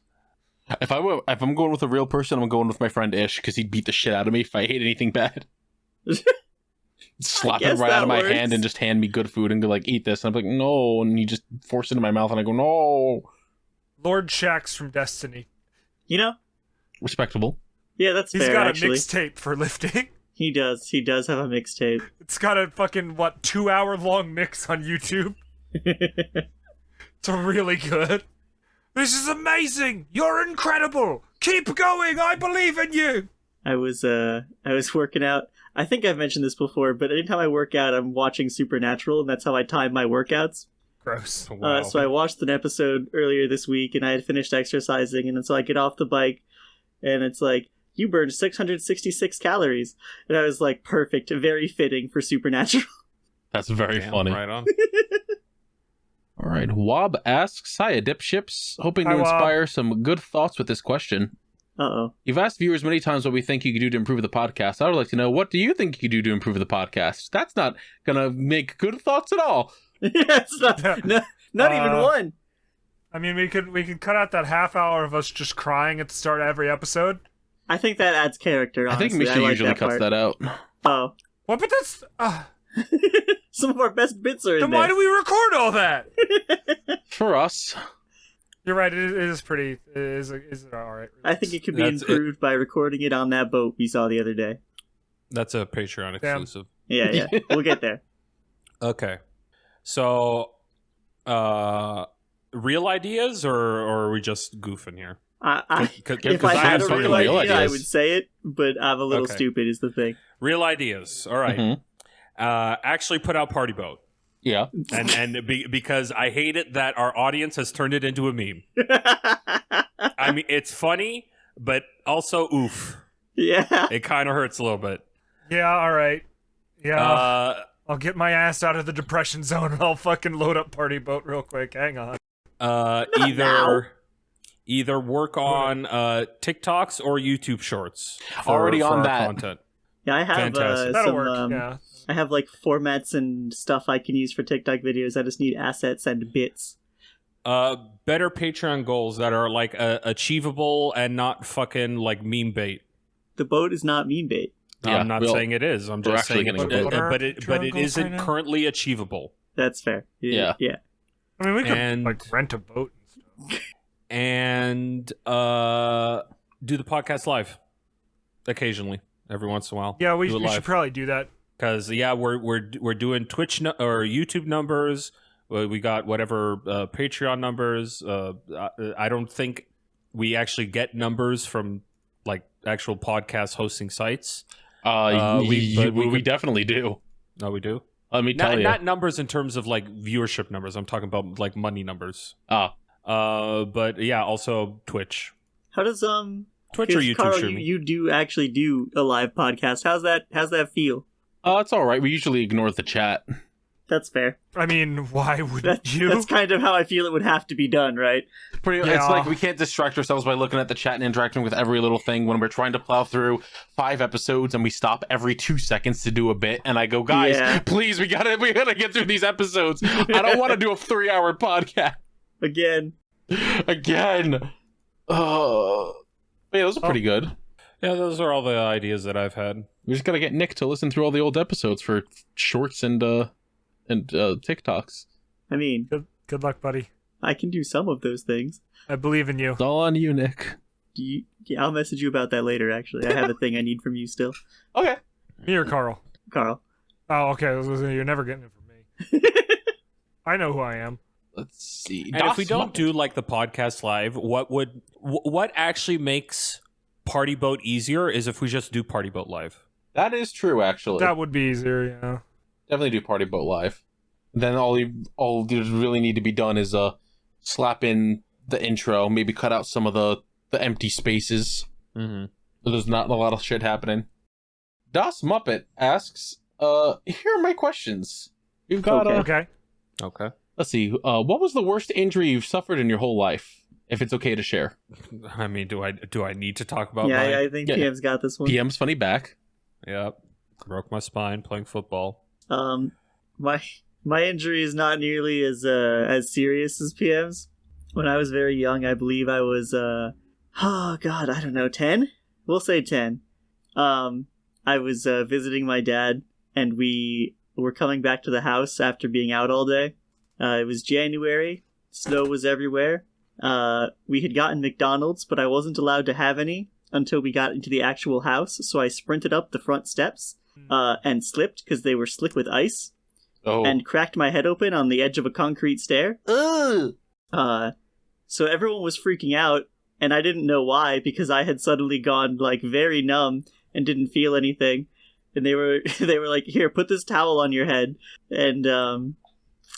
If I'm going with a real person, I'm going with my friend Ish, because he'd beat the shit out of me if I ate anything bad. Slap it guess right out of that my works. hand and just hand me good food and go like, eat this. And I'm like, no, and he just force it in my mouth and I go, no. Lord Shax from Destiny. You know? Respectable. Yeah, that's He's fair, got actually. a mixtape for lifting. He does have a mixtape. It's got a fucking, 2-hour-long mix on YouTube. It's really good. This is amazing! You're incredible! Keep going! I believe in you! I was working out. I think I've mentioned this before, but anytime I work out, I'm watching Supernatural, and that's how I time my workouts. Gross. Wow. So I watched an episode earlier this week, and I had finished exercising, and so I get off the bike, and it's like, you burned 666 calories. And I was like, perfect, very fitting for Supernatural. That's very Damn, funny. Right on. All right. Wob asks, hiya, DipShips. Hoping to Hi, Wob. inspire some good thoughts with this question. Uh-oh. You've asked viewers many times what we think you could do to improve the podcast. I would like to know, what do you think you could do to improve the podcast? That's not going to make good thoughts at all. It's not even one. I mean, we could cut out that half hour of us just crying at the start of every episode. I think that adds character, honestly. I think Misha like usually that cuts part. that out. Oh. What? But that's... Some of our best bits are in then there. why do we record all that? For us. You're right, it is pretty... It is alright. I think it could be That's improved by recording it on that boat we saw the other day. That's a Patreon Damn. exclusive. Yeah. We'll get there. Okay. So, real ideas, or are we just goofing here? If I had a some real real idea, I ideas. would say it, but I'm a little Okay. stupid is the thing. Real ideas. All right. Mhm. Actually put out Party Boat. Yeah. Because I hate it that our audience has turned it into a meme. I mean, it's funny, but also oof. Yeah. It kind of hurts a little bit. Yeah, alright. Yeah, I'll get my ass out of the depression zone and I'll fucking load up Party Boat real quick. Hang on. Either work on TikToks or YouTube Shorts. Already on our that. Content. Yeah, I have Fantastic. That'll some. work, yeah. I have like formats and stuff I can use for TikTok videos. I just need assets and bits. Better Patreon goals that are like achievable and not fucking like meme bait. The boat is not meme bait. Yeah, I'm not saying it is. I'm we're just actually saying, getting a but boat. it Patreon isn't goals right now? currently achievable. That's fair. Yeah. Yeah. I mean, we could And- like rent a boat and stuff. And do the podcast live occasionally, every once in a while. Yeah, we do it should live. probably do that. Because we're doing Twitch or YouTube numbers. We got whatever Patreon numbers. I don't think we actually get numbers from like actual podcast hosting sites. We definitely do. No, we do. Let me tell you. Not numbers in terms of like viewership numbers. I'm talking about like money numbers. But yeah, also Twitch. How does Twitch or 'cause, YouTube Carl, streaming. you do actually do a live podcast. How's that feel? It's all right. We usually ignore the chat. That's fair. I mean, why wouldn't you? That's kind of how I feel it would have to be done, right? It's Yeah. like we can't distract ourselves by looking at the chat and interacting with every little thing when we're trying to plow through 5 episodes and we stop every 2 seconds to do a bit. And I go, guys, Yeah. please, we gotta get through these episodes. I don't want to do a 3-hour podcast Again. again. Oh, yeah, those are pretty good. Yeah, those are all the ideas that I've had. We just gotta get Nick to listen through all the old episodes for shorts and TikToks. I mean, Good luck, buddy. I can do some of those things. I believe in you. It's all on you, Nick. Yeah, I'll message you about that later, actually. I have a thing I need from you still. Okay. Me or Carl? Carl. Oh, okay. You're never getting it from me. I know who I am. Let's see. And if we don't do like the podcast live, what actually makes Party Boat easier is if we just do Party Boat live. That is true, actually. That would be easier, yeah. Definitely do Party Boat live. Then all you really need to be done is slap in the intro, maybe cut out some of the empty spaces. Mm-hmm. So there's not a lot of shit happening. Das Muppet asks, here are my questions. We've got Okay. Let's see. What was the worst injury you've suffered in your whole life? If it's okay to share. I mean, do I need to talk about Yeah, mine? I think PM's got this one. PM's funny back. Yep. Broke my spine playing football. My injury is not nearly as serious as PM's. When I was very young, I believe I was I don't know, 10? We'll say 10. I was visiting my dad, and we were coming back to the house after being out all day. It was January. Snow was everywhere. We had gotten McDonald's, but I wasn't allowed to have any until we got into the actual house, so I sprinted up the front steps and slipped because they were slick with ice, and cracked my head open on the edge of a concrete stair. So everyone was freaking out, and I didn't know why, because I had suddenly gone like very numb and didn't feel anything. And they were like, "Here, put this towel on your head." And I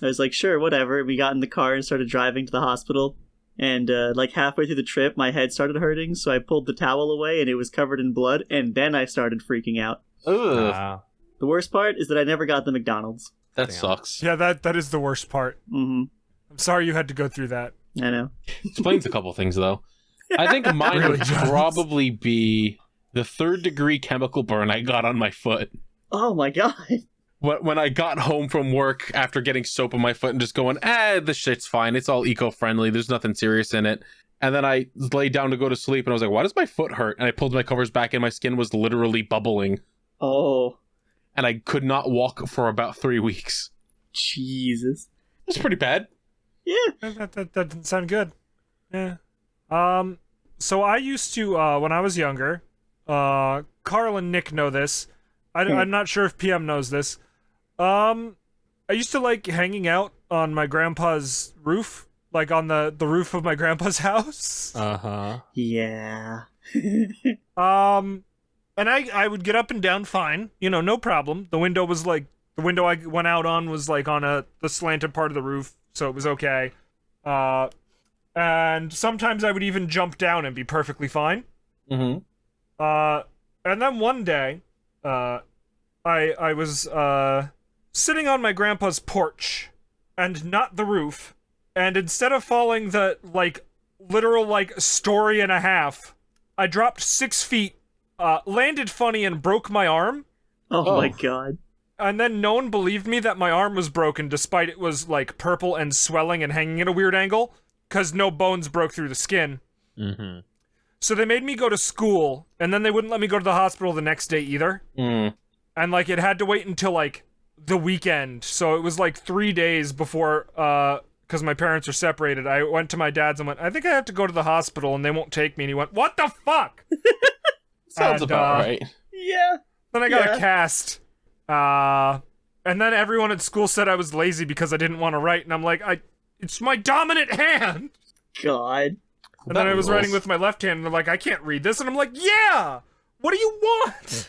was like, "Sure, whatever." And we got in the car and started driving to the hospital. And like halfway through the trip, my head started hurting, so I pulled the towel away, and it was covered in blood. And then I started freaking out. Ugh. The worst part is that I never got the McDonald's. That sucks. Yeah, that is the worst part. Mm-hmm. I'm sorry you had to go through that. I know. Explains a couple things, though. I think mine Really would does. probably be the 3rd-degree chemical burn I got on my foot. Oh my god. When I got home from work after getting soap on my foot and just going, this shit's fine. It's all eco-friendly. There's nothing serious in it. And then I laid down to go to sleep, and I was like, why does my foot hurt? And I pulled my covers back, and my skin was literally bubbling. Oh. And I could not walk for about 3 weeks. Jesus. It's pretty bad. Yeah. That doesn't sound good. Yeah. So I used to, when I was younger, Carl and Nick know this. I'm not sure if PM knows this. I used to like hanging out on my grandpa's roof, like on the roof of my grandpa's house. Uh-huh. Yeah. And I would get up and down fine, no problem. The window I went out on was like on the slanted part of the roof, so it was okay. And sometimes I would even jump down and be perfectly fine. Mm-hmm. And then one day, I was sitting on my grandpa's porch, and not the roof, and instead of falling the literal story and a half, I dropped 6 feet, landed funny, and broke my arm. Oh my god. And then no one believed me that my arm was broken, despite it was purple and swelling and hanging at a weird angle, because no bones broke through the skin. Mm-hmm. So they made me go to school, and then they wouldn't let me go to the hospital the next day either. Mm. And it had to wait until the weekend. So it was 3 days before, because my parents are separated. I went to my dad's and went, I think I have to go to the hospital, and they won't take me. And he went, what the fuck? Sounds about right. Yeah. Then I got a cast. And then everyone at school said I was lazy because I didn't want to write. And I'm like, it's my dominant hand. God. And then I was writing with my left hand, and they're like, I can't read this. And I'm like, yeah! What do you want?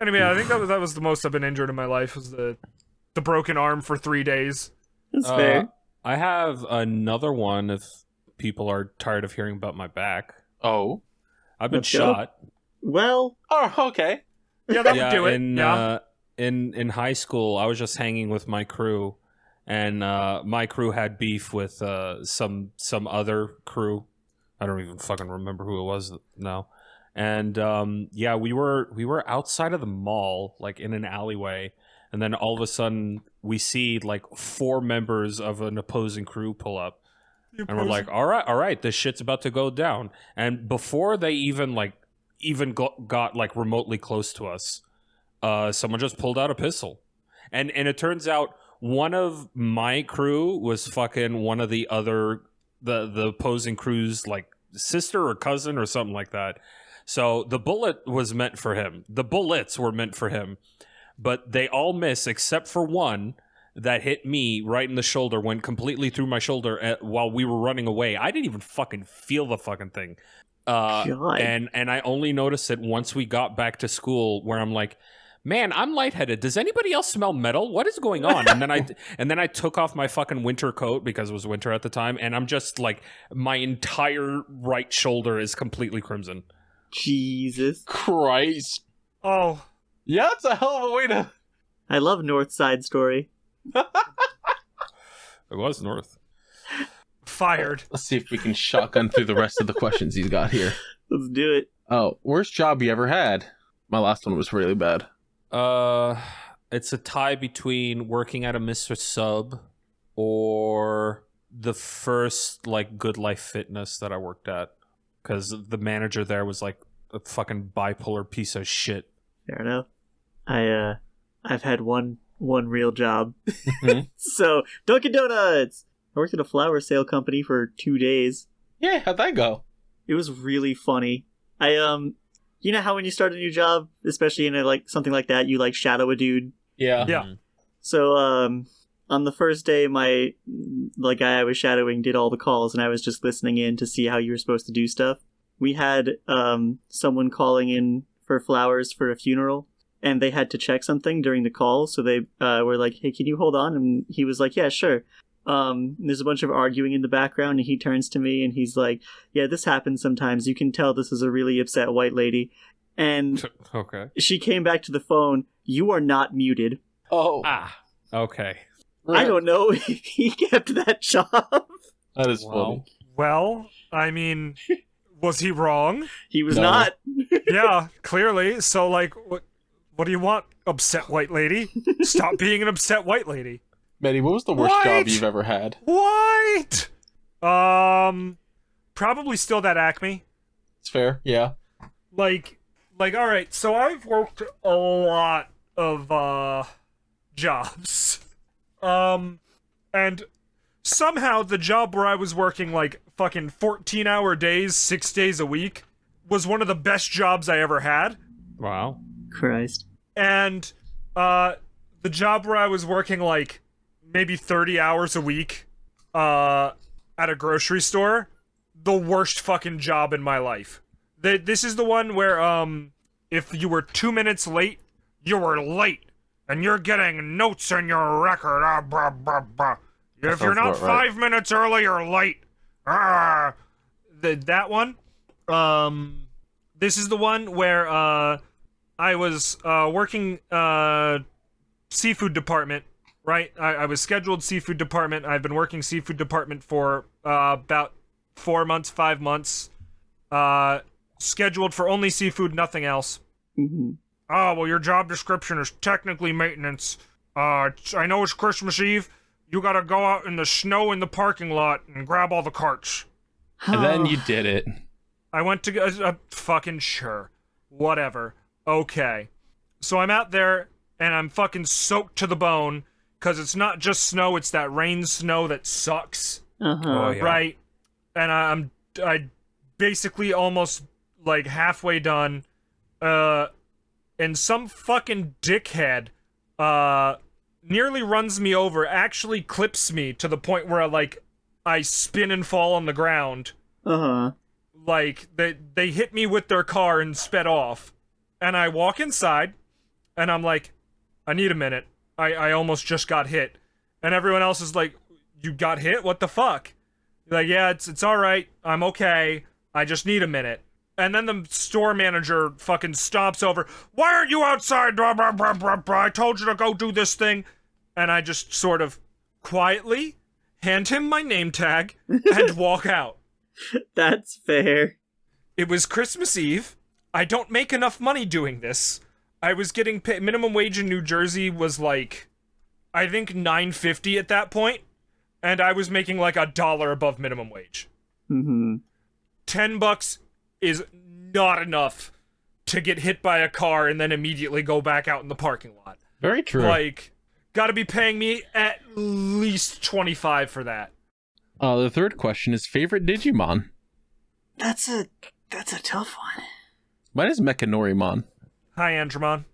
Anyway, I think that was the most I've been injured in my life, was the broken arm for 3 days. That's fair. I have another one if people are tired of hearing about my back. Oh. I've been Let's go. shot. Well. Oh, okay. Yeah, that would do it. In high school, I was just hanging with my crew, and my crew had beef with some other crew. I don't even fucking remember who it was now. And we were outside of the mall, in an alleyway, and then all of a sudden we see 4 members of an opposing crew pull up, and we're like, all right, this shit's about to go down. And before they even got remotely close to us, someone just pulled out a pistol, and it turns out one of my crew was fucking one of the other the opposing crew's sister or cousin or something like that. So the bullet was meant for him. The bullets were meant for him, but they all miss except for one. that hit me right in the shoulder, went completely through my shoulder while we were running away. I didn't even fucking feel the fucking thing. God. And I only noticed it once we got back to school, where I'm like, man, I'm lightheaded. Does anybody else smell metal? What is going on? And then I took off my fucking winter coat because it was winter at the time, and I'm just like, my entire right shoulder is completely crimson. Jesus Christ. Oh. Yeah, it's a hell of a way to... I love North Side Story. It was north. Fired. Let's see if we can shotgun through the rest of the questions he's got here. Let's do it. Oh, worst job you ever had? My last one was really bad. It's a tie between working at a Mr. Sub or the first like Good Life Fitness that I worked at, because the manager there was like a fucking bipolar piece of shit. Fair enough. I've had one real job. So Dunkin' Donuts. I worked at a flower sale company for 2 days. Yeah, how'd that go? It was really funny. You know how when you start a new job, especially in like something like that, you like shadow a dude. Yeah. Yeah. So on the first day, my guy I was shadowing did all the calls, and I was just listening in to see how you were supposed to do stuff. We had someone calling in for flowers for a funeral, and they had to check something during the call. So they were like, "Hey, can you hold on?" And he was like, "Yeah, sure." There's a bunch of arguing in the background, and he turns to me and he's like, "Yeah, this happens sometimes. You can tell this is a really upset white lady." And okay, she came back to the phone. "You are not muted." Oh. Okay. I don't know if he kept that job. That is funny. Well, I mean, was he wrong? He was No. not. Yeah, clearly. So, like, what do you want, upset white lady? Stop being an upset white lady. Maddie, what was the worst What? job you've ever had? What? Probably still that Acme. It's fair, yeah. Like, all right. So I've worked a lot of jobs, and somehow the job where I was working like fucking 14-hour days, 6 days a week, was one of the best jobs I ever had. Wow. Christ. And the job where I was working like maybe 30 hours a week at a grocery store, the worst fucking job in my life. This is the one where if you were 2 minutes late, you were late, and you're getting notes in your record. Blah, blah, blah. If you're not 5 minutes early, you're late. That one. This is the one where I was working seafood department. Right, I was scheduled seafood department. I've been working seafood department for about 4 months, 5 months. Scheduled for only seafood, nothing else. Mm-hmm. Oh, well, your job description is technically maintenance. I know it's Christmas Eve. You gotta go out in the snow in the parking lot and grab all the carts. And then you did it. I went to fucking sure. Whatever. Okay. So I'm out there and I'm fucking soaked to the bone. Because it's not just snow, it's that rain snow that sucks. Uh-huh. Oh, yeah. Right? And I basically almost, like, halfway done. And some fucking dickhead nearly runs me over, actually clips me to the point where, I spin and fall on the ground. Uh-huh. Like, they hit me with their car and sped off. And I walk inside, and I'm like, I need a minute. I almost just got hit. And everyone else is like, you got hit? What the fuck? Like, yeah, it's alright. I'm okay. I just need a minute. And then the store manager fucking stomps over. Why aren't you outside? Blah, blah, blah, blah, blah. I told you to go do this thing. And I just sort of quietly hand him my name tag and walk out. That's fair. It was Christmas Eve. I don't make enough money doing this. I was getting paid, minimum wage in New Jersey was like, I think $9.50 at that point, and I was making like $1 above minimum wage. Mm-hmm. $10 is not enough to get hit by a car and then immediately go back out in the parking lot. Very true. Like, gotta be paying me at least $25 for that. The third question is favorite Digimon. That's a tough one. Mine is Mechanorimon. Hi, Andromon.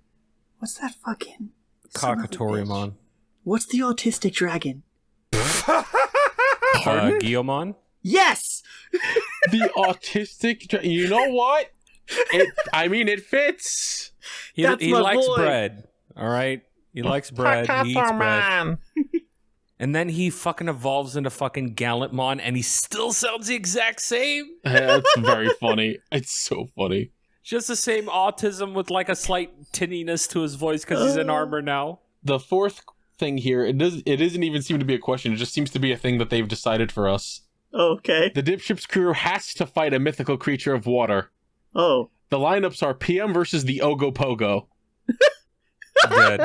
What's that fucking... son of a bitch? Kakatorimon. What's the autistic dragon? Guillemon? Yes! The autistic... You know what? It fits. He my likes boy. bread. All right? He likes bread. He eats bread. And then he fucking evolves into fucking Gallantmon, and he still sounds the exact same. That's very funny. It's so funny. Just the same autism with like a slight tinniness to his voice because he's in armor now. The fourth thing here, it doesn't even seem to be a question. It just seems to be a thing that they've decided for us. Okay. The DipShips crew has to fight a mythical creature of water. Oh. The lineups are PM versus the Ogopogo. Dead.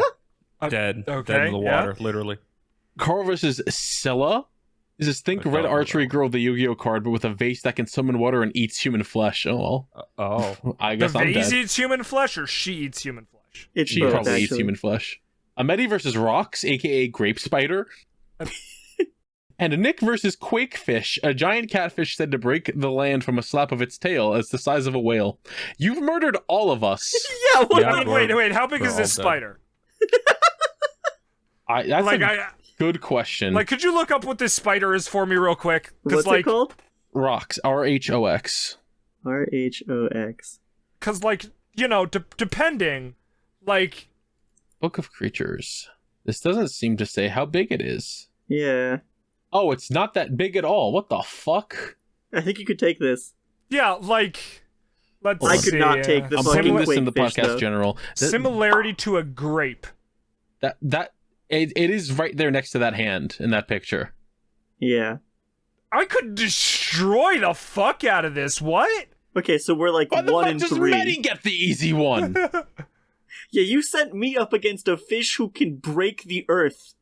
Dead. Okay, Dead in the water, literally. Carl versus Scylla. Is this think red archery girl with the Yu-Gi-Oh card, but with a vase that can summon water and eats human flesh. Oh well. I guess The I'm vase dead. eats human flesh, or she eats human flesh? She both, probably eats actually. human flesh. Ameti versus Rocks, aka Grape Spider. And Nick versus Quakefish, a giant catfish said to break the land from a slap of its tail as the size of a whale. You've murdered all of us. Yeah, what? Yeah. Wait, how big we're is this all dead. spider? That's Like, a good question. could you look up what this spider is for me real quick? What's it called? Rocks, RHOX. RHOX. Because, like, you know, depending, like, Book of Creatures. This doesn't seem to say how big it is. Yeah. Oh, it's not that big at all. What the fuck? I think you could take this. yeah, like, let's I see. could not take the I'm fucking putting this in the Quakefish, podcast though. general. Similarity to a grape. It is right there next to that hand in that picture. Yeah. I could destroy the fuck out of this. What? Okay, so we're like Why the 1 fuck in does 3. Maddie get the easy one? Yeah, you sent me up against a fish who can break the earth.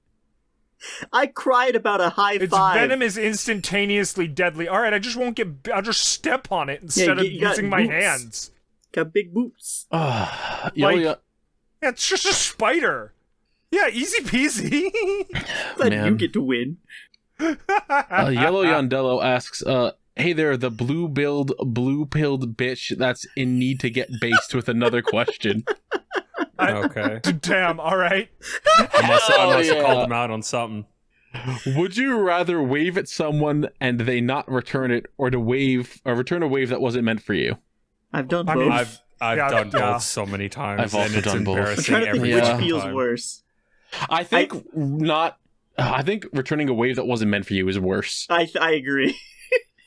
I cried about a high Its five. venom is instantaneously deadly. All right, I just won't get. I'll just step on it instead of you got using my boots. hands. Got big boots. Like- Yo, Yeah, it's just a spider. Yeah, easy peasy. But Man. you get to win. Yellow Yondello asks, hey there, the blue-pilled bitch that's in need to get based with another question. Okay. Damn. All right. I must have yeah. called him out on something. Would you rather wave at someone and they not return it, or return a wave that wasn't meant for you? I've done I both. mean, I've Yeah, done yeah. both so many times. I've also and it's done both. I'm I'm embarrassing trying to think every which Yeah. feels time. worse. I think I think returning a wave that wasn't meant for you is worse. I agree.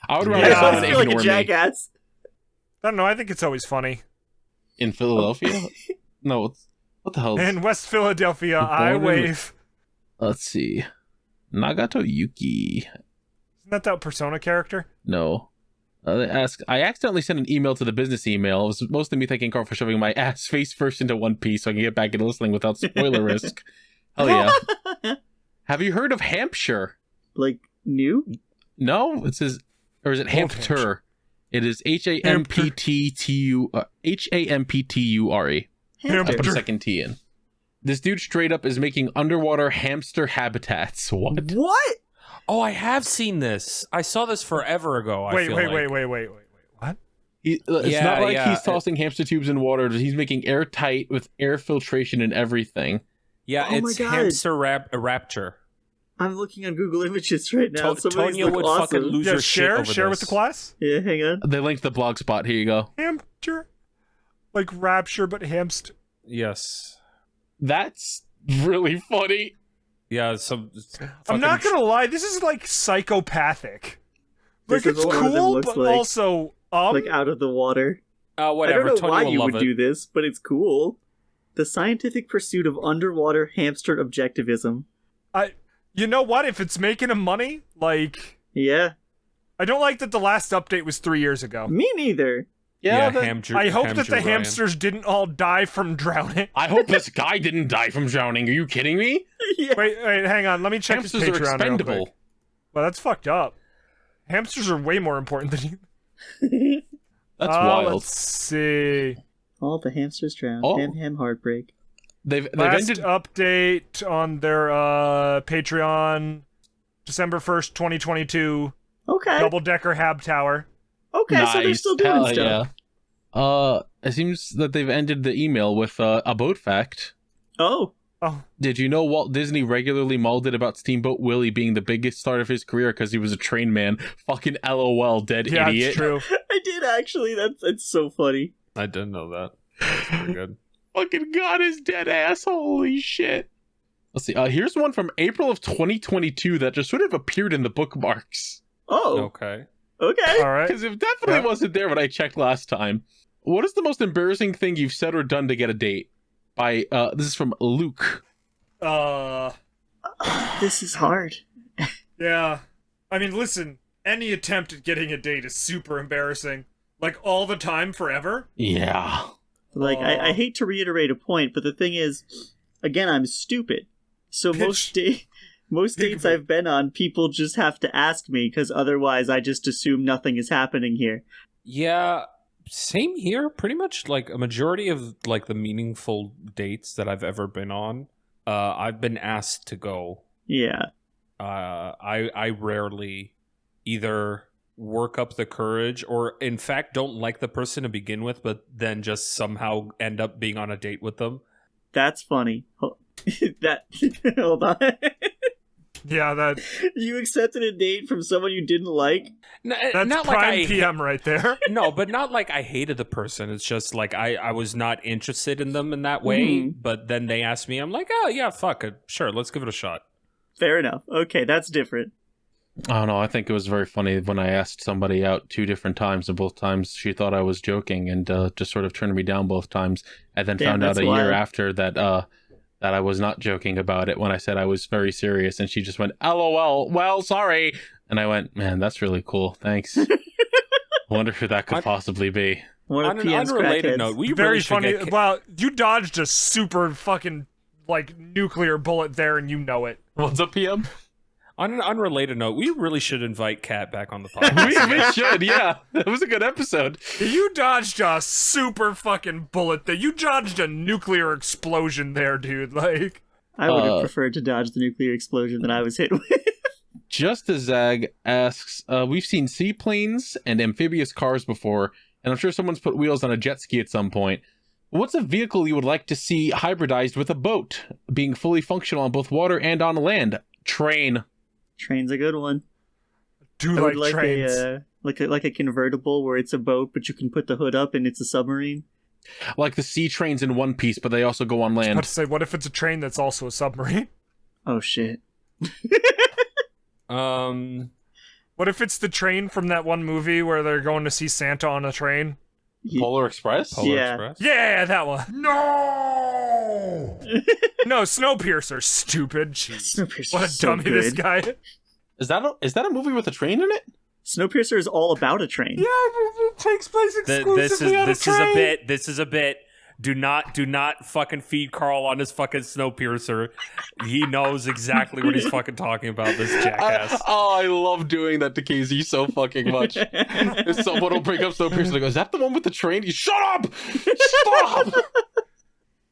I would Yeah. rather I someone always feel like a ignore me jackass. I don't know. I think it's always funny. in Philadelphia. No, what the hell? In West Philadelphia, Born I in- wave. Let's see. Nagato Yuki. Isn't that Persona character? No. They ask, I accidentally sent an email to the business email. It was mostly me thanking Carl for shoving my ass face first into One Piece so I can get back into listening without spoiler risk. Hell yeah. Have you heard of Hampshire? Like, new? No? It says, or is it Hampshire. Hamptur? It is Hampture. Hampture. I put a Hampshire. second T in. This dude straight up is making underwater hamster habitats. What? What? Oh, I have seen this. I saw this forever ago. Wait. What? What? It's Yeah, not like yeah. he's tossing hamster tubes in water. He's making airtight with air filtration and everything. Yeah, Oh my it's God. hamster rapture. I'm looking on Google Images right now. To- Some of these Tonya look would awesome. fucking lose Yeah, her shit over share with this. the class. Yeah, hang on. They linked the blog spot. Here you go. Hamster, like rapture, but hamster. Yes. That's really funny. Yeah, some. I'm not gonna lie, this is like psychopathic. Like This is it's what one of them cool, looks but like. also Like out of the water. Whatever. I don't know Tonya why will you love would it. do this, but it's cool. The scientific pursuit of underwater hamster objectivism. You know what? If it's making him money, like Yeah, I don't like that the last update was 3 years ago. me neither. Yeah, but hamster. I hope that hamster the Brian. hamsters didn't all die from drowning. I hope this guy didn't die from drowning. Are you kidding me? Yeah. Wait, hang on. Let me check his Hamsters are Patreon real expendable. quick. Well, that's fucked up. Hamsters are way more important than you. That's wild. Let's see. All the hamsters drown. Oh. Ham hardbreak. They've Last ended. update on their Patreon, December 1st, 2022. Okay. Double-decker Hab Tower. Okay, so they're Nice. still doing Hell stuff. yeah. It seems that they've ended the email with a boat fact. Oh. Oh, Did you know Walt Disney regularly mauled it about Steamboat Willie being the biggest start of his career because he was a train man? Fucking LOL, dead yeah, idiot. it's true. I did actually. It's so funny. I didn't know that. That's pretty good. Fucking God, his dead ass. Holy shit. Let's see. Here's one from April of 2022 that just sort of appeared in the bookmarks. Oh, Okay. okay. All right. Because it definitely wasn't there when I checked last time. What is the most embarrassing thing you've said or done to get a date? By this is from Luke. This is hard. Yeah. I mean, listen, any attempt at getting a date is super embarrassing. Like, all the time, forever. Yeah. Like, I hate to reiterate a point, but the thing is, again, I'm stupid. So most dates I've been on, people just have to ask me, because otherwise I just assume nothing is happening here. Yeah, same here. Pretty much like a majority of like the meaningful dates that I've ever been on, I've been asked to go. Yeah. I rarely either work up the courage or in fact don't like the person to begin with, but then just somehow end up being on a date with them. That's funny. Hold on. Yeah, that You accepted a date from someone you didn't like? that's not prime like PM right there. No, but not like I hated the person. It's just like I was not interested in them in that way. Mhm. But then they asked me, I'm like, oh yeah, fuck it. Sure, let's give it a shot. Fair enough. Okay, that's different. I don't know. I think it was very funny when I asked somebody out 2 different times, and both times she thought I was joking and just sort of turned me down both times, and then Damn, found out that's a year wild. after that that I was not joking about it when I said I was very serious, and she just went, "LOL, well, sorry," and I went, "Man, that's really cool. Thanks." I wonder who that could possibly be. One On of an PM's unrelated crackheads. note, we Very really should funny. get Wow, you dodged a super fucking, like, nuclear bullet there, and you know it. What's up, PM? On an unrelated note, we really should invite Kat back on the podcast. we should, yeah. That was a good episode. You dodged a super fucking bullet there. You dodged a nuclear explosion there, dude. Like, I would have preferred to dodge the nuclear explosion that I was hit with. Just as Zag asks, we've seen seaplanes and amphibious cars before, and I'm sure someone's put wheels on a jet ski at some point. What's a vehicle you would like to see hybridized with a boat, being fully functional on both water and on land? Train. Train's a good one. do I would like trains. like a convertible where it's a boat, but you can put the hood up and it's a submarine. Like the sea trains in One Piece, but they also go on I was about land. to say, what if it's a train that's also a submarine? Oh shit! What if it's the train from that one movie where they're going to see Santa on a train? Polar Express? Polar Yeah. Express? Yeah, that one. No! No, Snowpiercer, stupid. Jeez. Snowpiercer's What a so dummy this good. guy. Is that a movie with a train in it? Snowpiercer is all about a train. Yeah, it takes place exclusively on a train. This is a bit. Do not fucking feed Carl on his fucking Snowpiercer. He knows exactly what he's fucking talking about, this jackass. I love doing that to KZ so fucking much. If someone will bring up Snowpiercer, they go, "Is that the one with the train?" You shut up!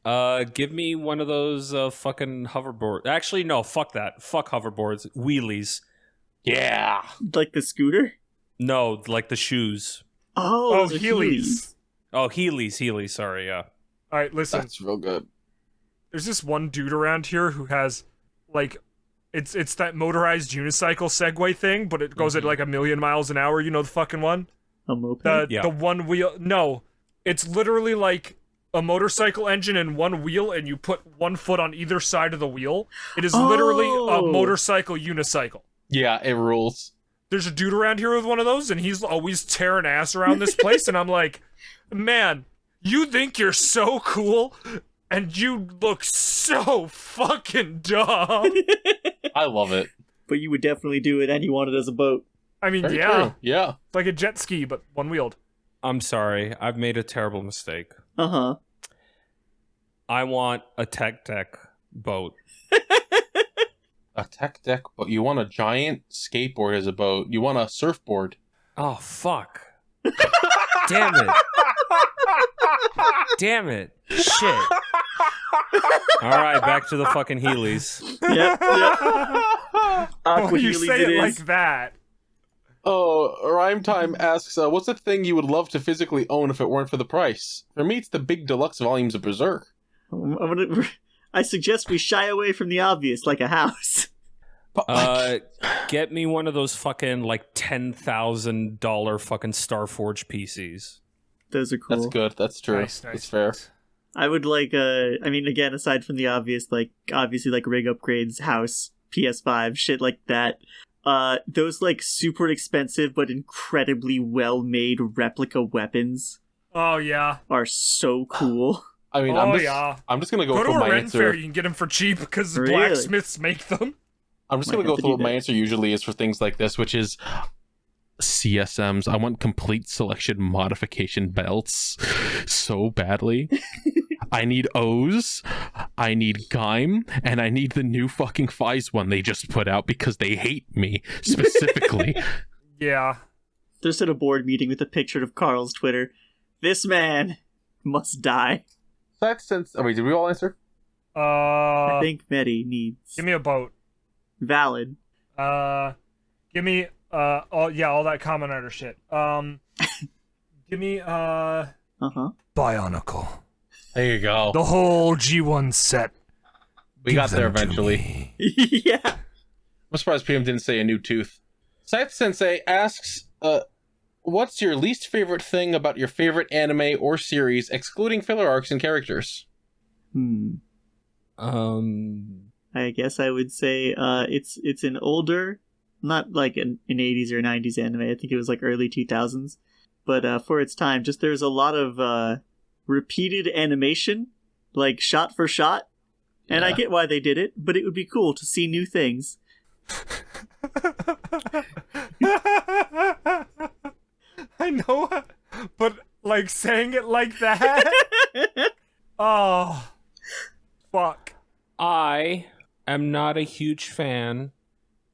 Stop! Give me one of those fucking hoverboard. Actually, no, fuck that. Fuck hoverboards. Wheelies. Yeah. Like the scooter. No, like the shoes. Oh, those are Heelys. Oh, Heelys. Sorry, yeah. All right, listen. That's real good. There's this one dude around here who has, like, it's that motorized unicycle Segway thing, but it goes at like 1,000,000 miles an hour. You know the fucking one? A moped. The one wheel. No, it's literally like a motorcycle engine and one wheel, and you put one foot on either side of the wheel. It is literally a motorcycle unicycle. Yeah, it rules. There's a dude around here with one of those, and he's always tearing ass around this place, and I'm like, man, you think you're so cool, and you look so fucking dumb. I love it. But you would definitely do it, and you want it as a boat. I mean, Very yeah, true. Yeah. it's like a jet ski, but one-wheeled. I'm sorry. I've made a terrible mistake. Uh-huh. I want a tech deck boat. A tech deck, but you want a giant skateboard as a boat. You want a surfboard. Oh, fuck. Damn it. Damn it. Shit. All right, back to the fucking Heelys. Yep. Aqua When you Heelys say it is. like that. Oh, Rhyme Time asks, what's the thing you would love to physically own if it weren't for the price? For me, it's the big deluxe volumes of Berserk. I'm I suggest we shy away from the obvious, like a house. Get me one of those fucking like $10,000 fucking Starforge PCs. Those are cool. That's good. That's true. Nice. That's fair. I would like, I mean, again, aside from the obvious, like, obviously, like, rig upgrades, house, PS5, shit like that, those, like, super expensive but incredibly well-made replica weapons Oh, yeah. are so cool. I mean, yeah. I'm just gonna go Go to with a my Ren fair, answer. you can get them for cheap because Really? blacksmiths make them. I'm just Might gonna have go to with what do my that. answer usually is for things like this, which is CSMs. I want complete selection modification belts so badly. I need O's, I need Gaim, and I need the new fucking Fies one they just put out because they hate me specifically. Yeah. There's at a board meeting with a picture of Carl's Twitter. This man must die. That's since. Oh wait, did we all answer? I think Medi needs... Give me a boat. Valid. Give me all that common order shit. Give me Uh-huh. Bionicle. There you go. The whole G1 set. We got there eventually. Yeah. I'm surprised PM didn't say a new tooth. Scythe Sensei asks, what's your least favorite thing about your favorite anime or series, excluding filler arcs and characters? I guess I would say it's an older, not like an 80s or 90s anime. I think it was like early 2000s. But for its time, just there's a lot of repeated animation, like shot for shot. And I get why they did it, but it would be cool to see new things. I know, but like saying it like that. Oh, fuck. I am not a huge fan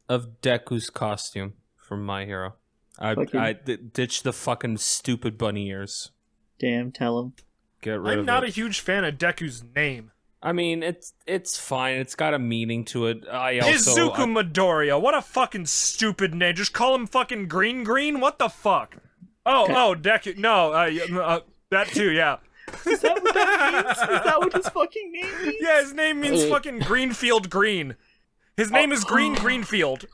of Deku's costume from My Hero. I ditch the fucking stupid bunny ears. Damn, tell him. Get rid of I'm not it. a huge fan of Deku's name. I mean, it's fine. It's got a meaning to it. Izuku Midoriya. What a fucking stupid name. Just call him fucking Green. What the fuck? Oh, Deku. No, that too. Yeah. Is that what that means? Is that what his fucking name means? Yeah, his name means fucking Greenfield Green. His name is Greenfield.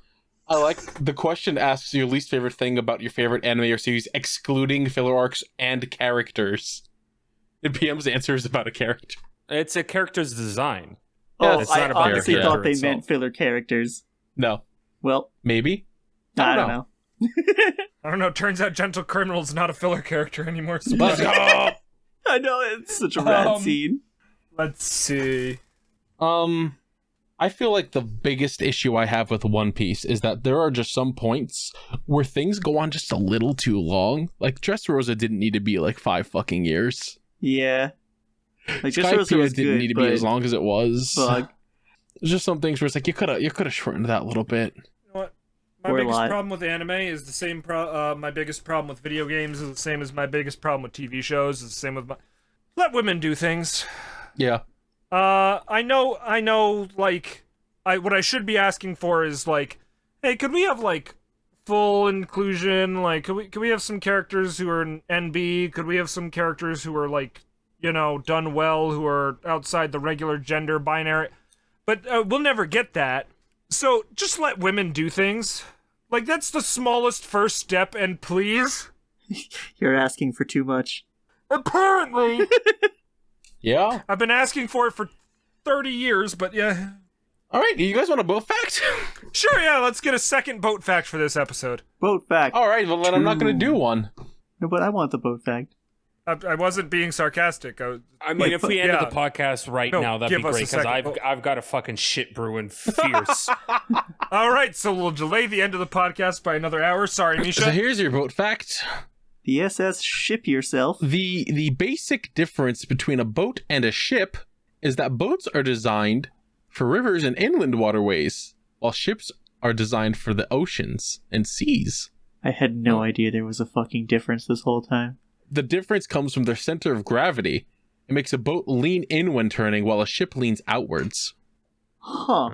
I like the question asks your least favorite thing about your favorite anime or series, excluding filler arcs and characters. And PM's answer is about a character. It's a character's design. Oh, it's I not about honestly the thought character they meant itself. filler characters. No. Well, Maybe? I don't know. I don't know. Turns out Gentle Criminal's not a filler character anymore. So Let's go! I know, it's such a rad scene. let's see. I feel like the biggest issue I have with One Piece is that there are just some points where things go on just a little too long. Like, Dressrosa didn't need to be like 5 fucking years. Yeah. Like, Skypiea was didn't good, need to be but as long as it was. Bug. There's just some things where it's like you could have shortened that a little bit. You know what? My Or a biggest lot. problem with anime is the same. My biggest problem with video games is the same as my biggest problem with TV shows. Is the same with my. Let women do things. Yeah. I know. Like, what I should be asking for is like, hey, could we have like full inclusion? Like, could we have some characters who are in NB? Could we have some characters who are like, you know, done well, who are outside the regular gender binary? But we'll never get that. So just let women do things. Like, that's the smallest first step, and please. You're asking for too much. Apparently. Yeah. I've been asking for it for 30 years, but yeah. All right. You guys want a boat fact? Sure, yeah, let's get a second boat fact for this episode. Boat fact. All right. Well, then I'm not going to do one. No, but I want the boat fact. I wasn't being sarcastic. I mean, if we ended yeah. the podcast right No, now, that'd be give us great, a because second. I've got a fucking shit brewing fierce. All right, so we'll delay the end of the podcast by another hour. Sorry, Misha. So here's your boat fact. The SS Ship Yourself. The basic difference between a boat and a ship is that boats are designed for rivers and inland waterways, while ships are designed for the oceans and seas. I had no idea there was a fucking difference this whole time. The difference comes from their center of gravity. It makes a boat lean in when turning, while a ship leans outwards. Huh.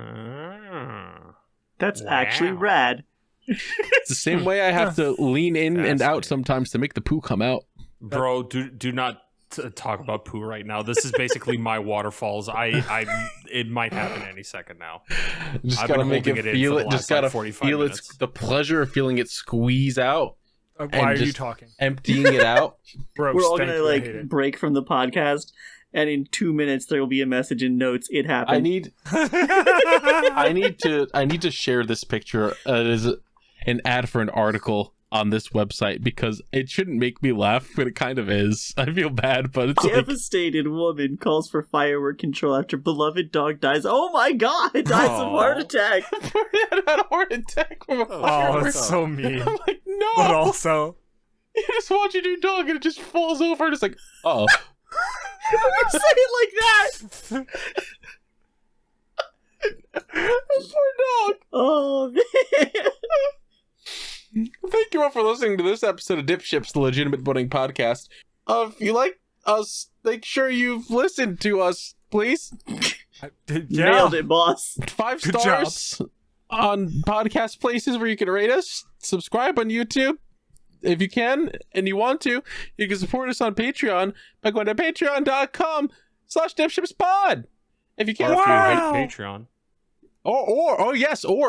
That's actually rad. It's the same way I have to lean in and out sometimes to make the poo come out. Bro, do not to talk about poo right now. This is basically my waterfalls. It might happen any second now. Just gotta make it feel it. Just gotta feel it. The pleasure of feeling it squeeze out. Why are you talking? Emptying it out. Gross, we're all gonna break from the podcast, and in 2 minutes there will be a message in notes. It happened. I need to share this picture. It is an ad for an article on this website because it shouldn't make me laugh, but it kind of is. I feel bad, but it's devastated woman calls for firework control after beloved dog dies. Oh my god, it dies of heart attack. It had a heart attack from a firework. That's so mean. I'm like, no. But also, you just watch your new dog and it just falls over and it's like, oh. You say it like that. Poor dog. Oh man. Thank you all for listening to this episode of DipShips, the Legitimate Budding Podcast. If you like us, make sure you've listened to us, please. Nailed it, boss. 5 stars on podcast places where you can rate us. Subscribe on YouTube if you can and you want to. You can support us on Patreon by going to patreon.com/DipShipsPod. If you can't, if you hate Patreon. Or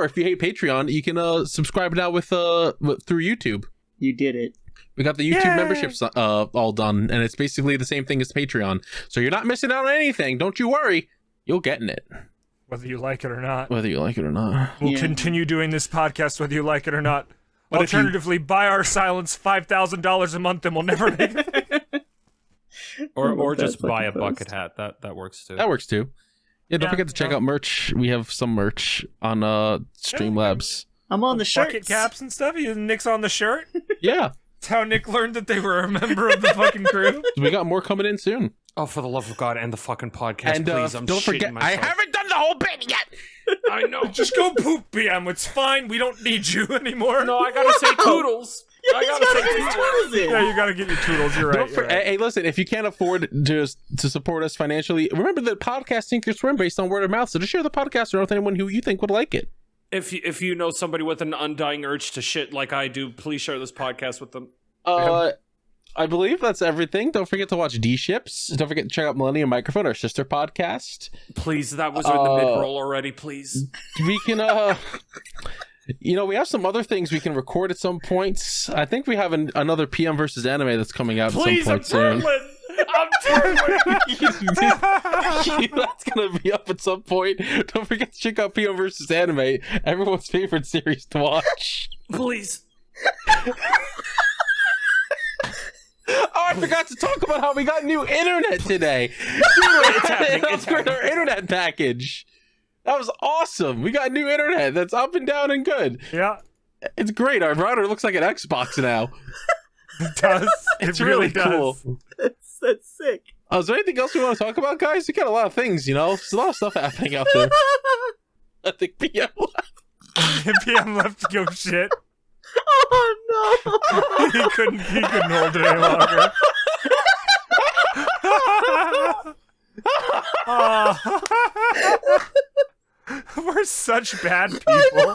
if you hate Patreon, you can subscribe now with through YouTube. You did it. We got the YouTube memberships all done, and it's basically the same thing as Patreon. So you're not missing out on anything. Don't you worry. You'll get in it. Whether you like it or not. We'll continue doing this podcast whether you like it or not. But alternatively, buy our silence $5,000 a month and we'll never make it. or just buy a bucket hat. That works too. That works too. Yeah, don't forget to check out merch. We have some merch on Streamlabs. I'm on the shirt. Bucket caps and stuff. Nick's on the shirt. Yeah. That's how Nick learned that they were a member of the fucking crew. We got more coming in soon. Oh, for the love of God, and the fucking podcast, and, please. I'm don't forget, myself. I haven't done the whole bit yet. I know. Just go poop, BM. It's fine. We don't need you anymore. No, I gotta say toodles. Yeah, I gotta say toodles. Yeah, you gotta get your toodles. You're right. Hey, listen, if you can't afford to support us financially, remember that podcast sink or swim based on word of mouth. So just share the podcast around with anyone who you think would like it. If you know somebody with an undying urge to shit like I do, please share this podcast with them. I believe that's everything. Don't forget to watch DipShips. Don't forget to check out Millennium Microphone, our sister podcast. Please, that was in the mid-roll already, please. We can, we have some other things we can record at some points. I think we have another PM versus anime that's coming out at some point soon. I'm That's gonna be up at some point. Don't forget to check out PM versus anime, everyone's favorite series to watch. Please. Oh, I forgot to talk about how we got new internet today. It's our internet package. That was awesome. We got new internet that's up and down and good. Yeah. It's great. Our router looks like an Xbox now. It does. It's it really cool. That's sick. Is there anything else we want to talk about, guys? We got a lot of things, There's a lot of stuff happening out there. I think PM left. PM left to go shit. Oh no! he couldn't hold it any longer. We're such bad people.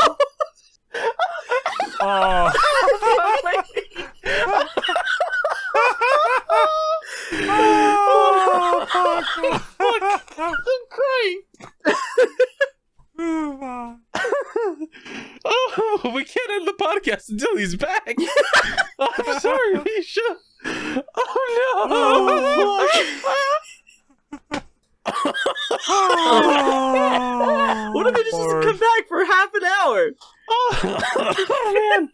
Oh. I'm crying. Oh, we can't end the podcast until he's back. I'm sorry, Misha. Oh no. What if it just doesn't come back for half an hour? Oh man.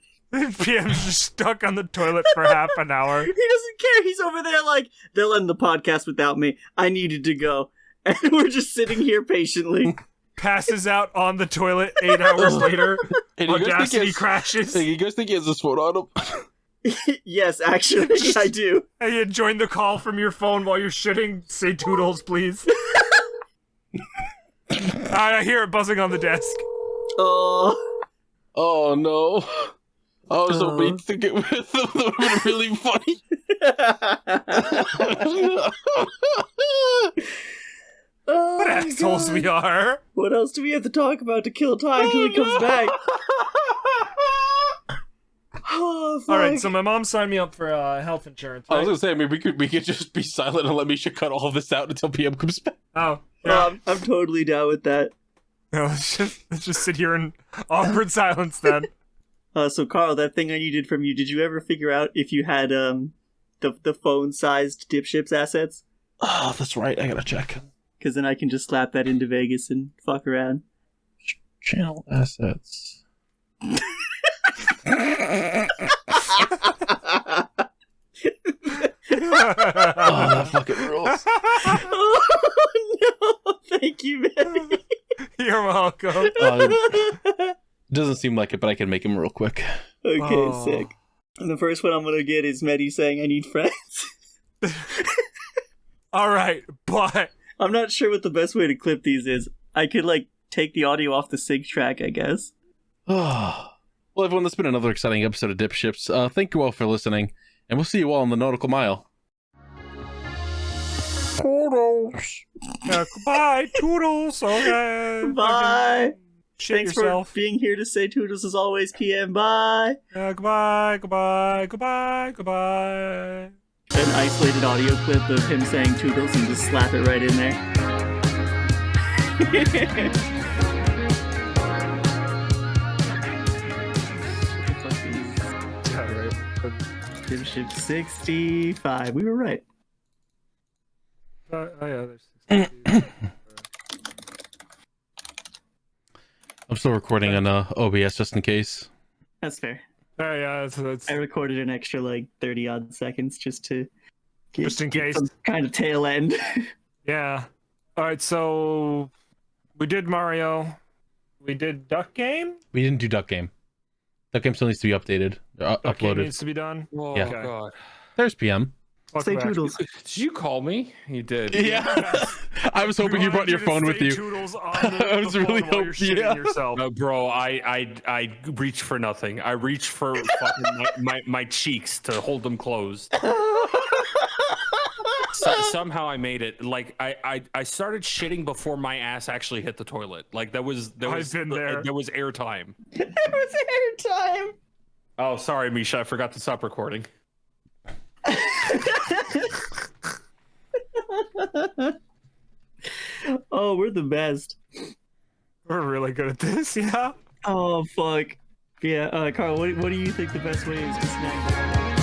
PM's just stuck on the toilet for half an hour. He doesn't care. He's over there like, they'll end the podcast without me. I needed to go. And we're just sitting here patiently. Passes out on the toilet 8 hours later. And Audacity crashes. Hey, you guys think he has this phone on him? Yes, actually, I do. Hey, you join the call from your phone while you're shitting. Say toodles, please. I hear it buzzing on the desk. Oh no. I was hoping to get with them. That would have been really funny. What assholes we are. What else do we have to talk about to kill time till he comes back? Oh Oh, fuck. All right, so my mom signed me up for health insurance. I was Right? gonna say, I mean, we could just be silent and let Misha cut all of this out until PM comes back. Oh, yeah. I'm totally down with that. No, let's just sit here in awkward silence then. So Carl, that thing I needed from you, did you ever figure out if you had the phone-sized DipShips assets? Oh, that's right. I gotta check. Because then I can just slap that into Vegas and fuck around. Channel assets. Oh that fucking rules. Oh no! Thank you, man. You're welcome. Doesn't seem like it, but I can make him real quick. Okay, sick. And the first one I'm gonna get is Medi saying I need friends. All right, but I'm not sure what the best way to clip these is. I could take the audio off the sync track, I guess. Well, everyone, that's been another exciting episode of DipShips. Thank you all for listening, and we'll see you all on the Nautical Mile. Toodles. Goodbye, Toodles. Okay. Bye. Shit Thanks yourself. for being here to say Toodles as always, PM. Bye. Goodbye, goodbye, goodbye, goodbye. An isolated audio clip of him saying Toodles and just slap it right in there. DipShips 65. We were right. Oh yeah, there's 60. I'm still recording on OBS just in case. That's fair. Oh yeah, that's I recorded an extra 30 odd seconds just to just in case. some kind of tail end. Yeah. All right, so we did Mario. We did Duck Game. We didn't do Duck Game. Duck Game still needs to be updated. Duck Game Uploaded. needs to be done. Oh, Yeah. God. There's PM. Say Welcome back. Toodles. Did you call me? You did. Yeah. I was hoping you brought your phone with you. Toodles on I was really while you're hoping- shitting yeah. yourself. No, bro, I reach for nothing. I reach for fucking my cheeks to hold them closed. Somehow I made it. I started shitting before my ass actually hit the toilet. There was I've been there. There was airtime. There was airtime. Oh, sorry, Misha. I forgot to stop recording. Oh, we're the best. We're really good at this, yeah. Oh, fuck. Yeah, Carl, what do you think the best way is to snack?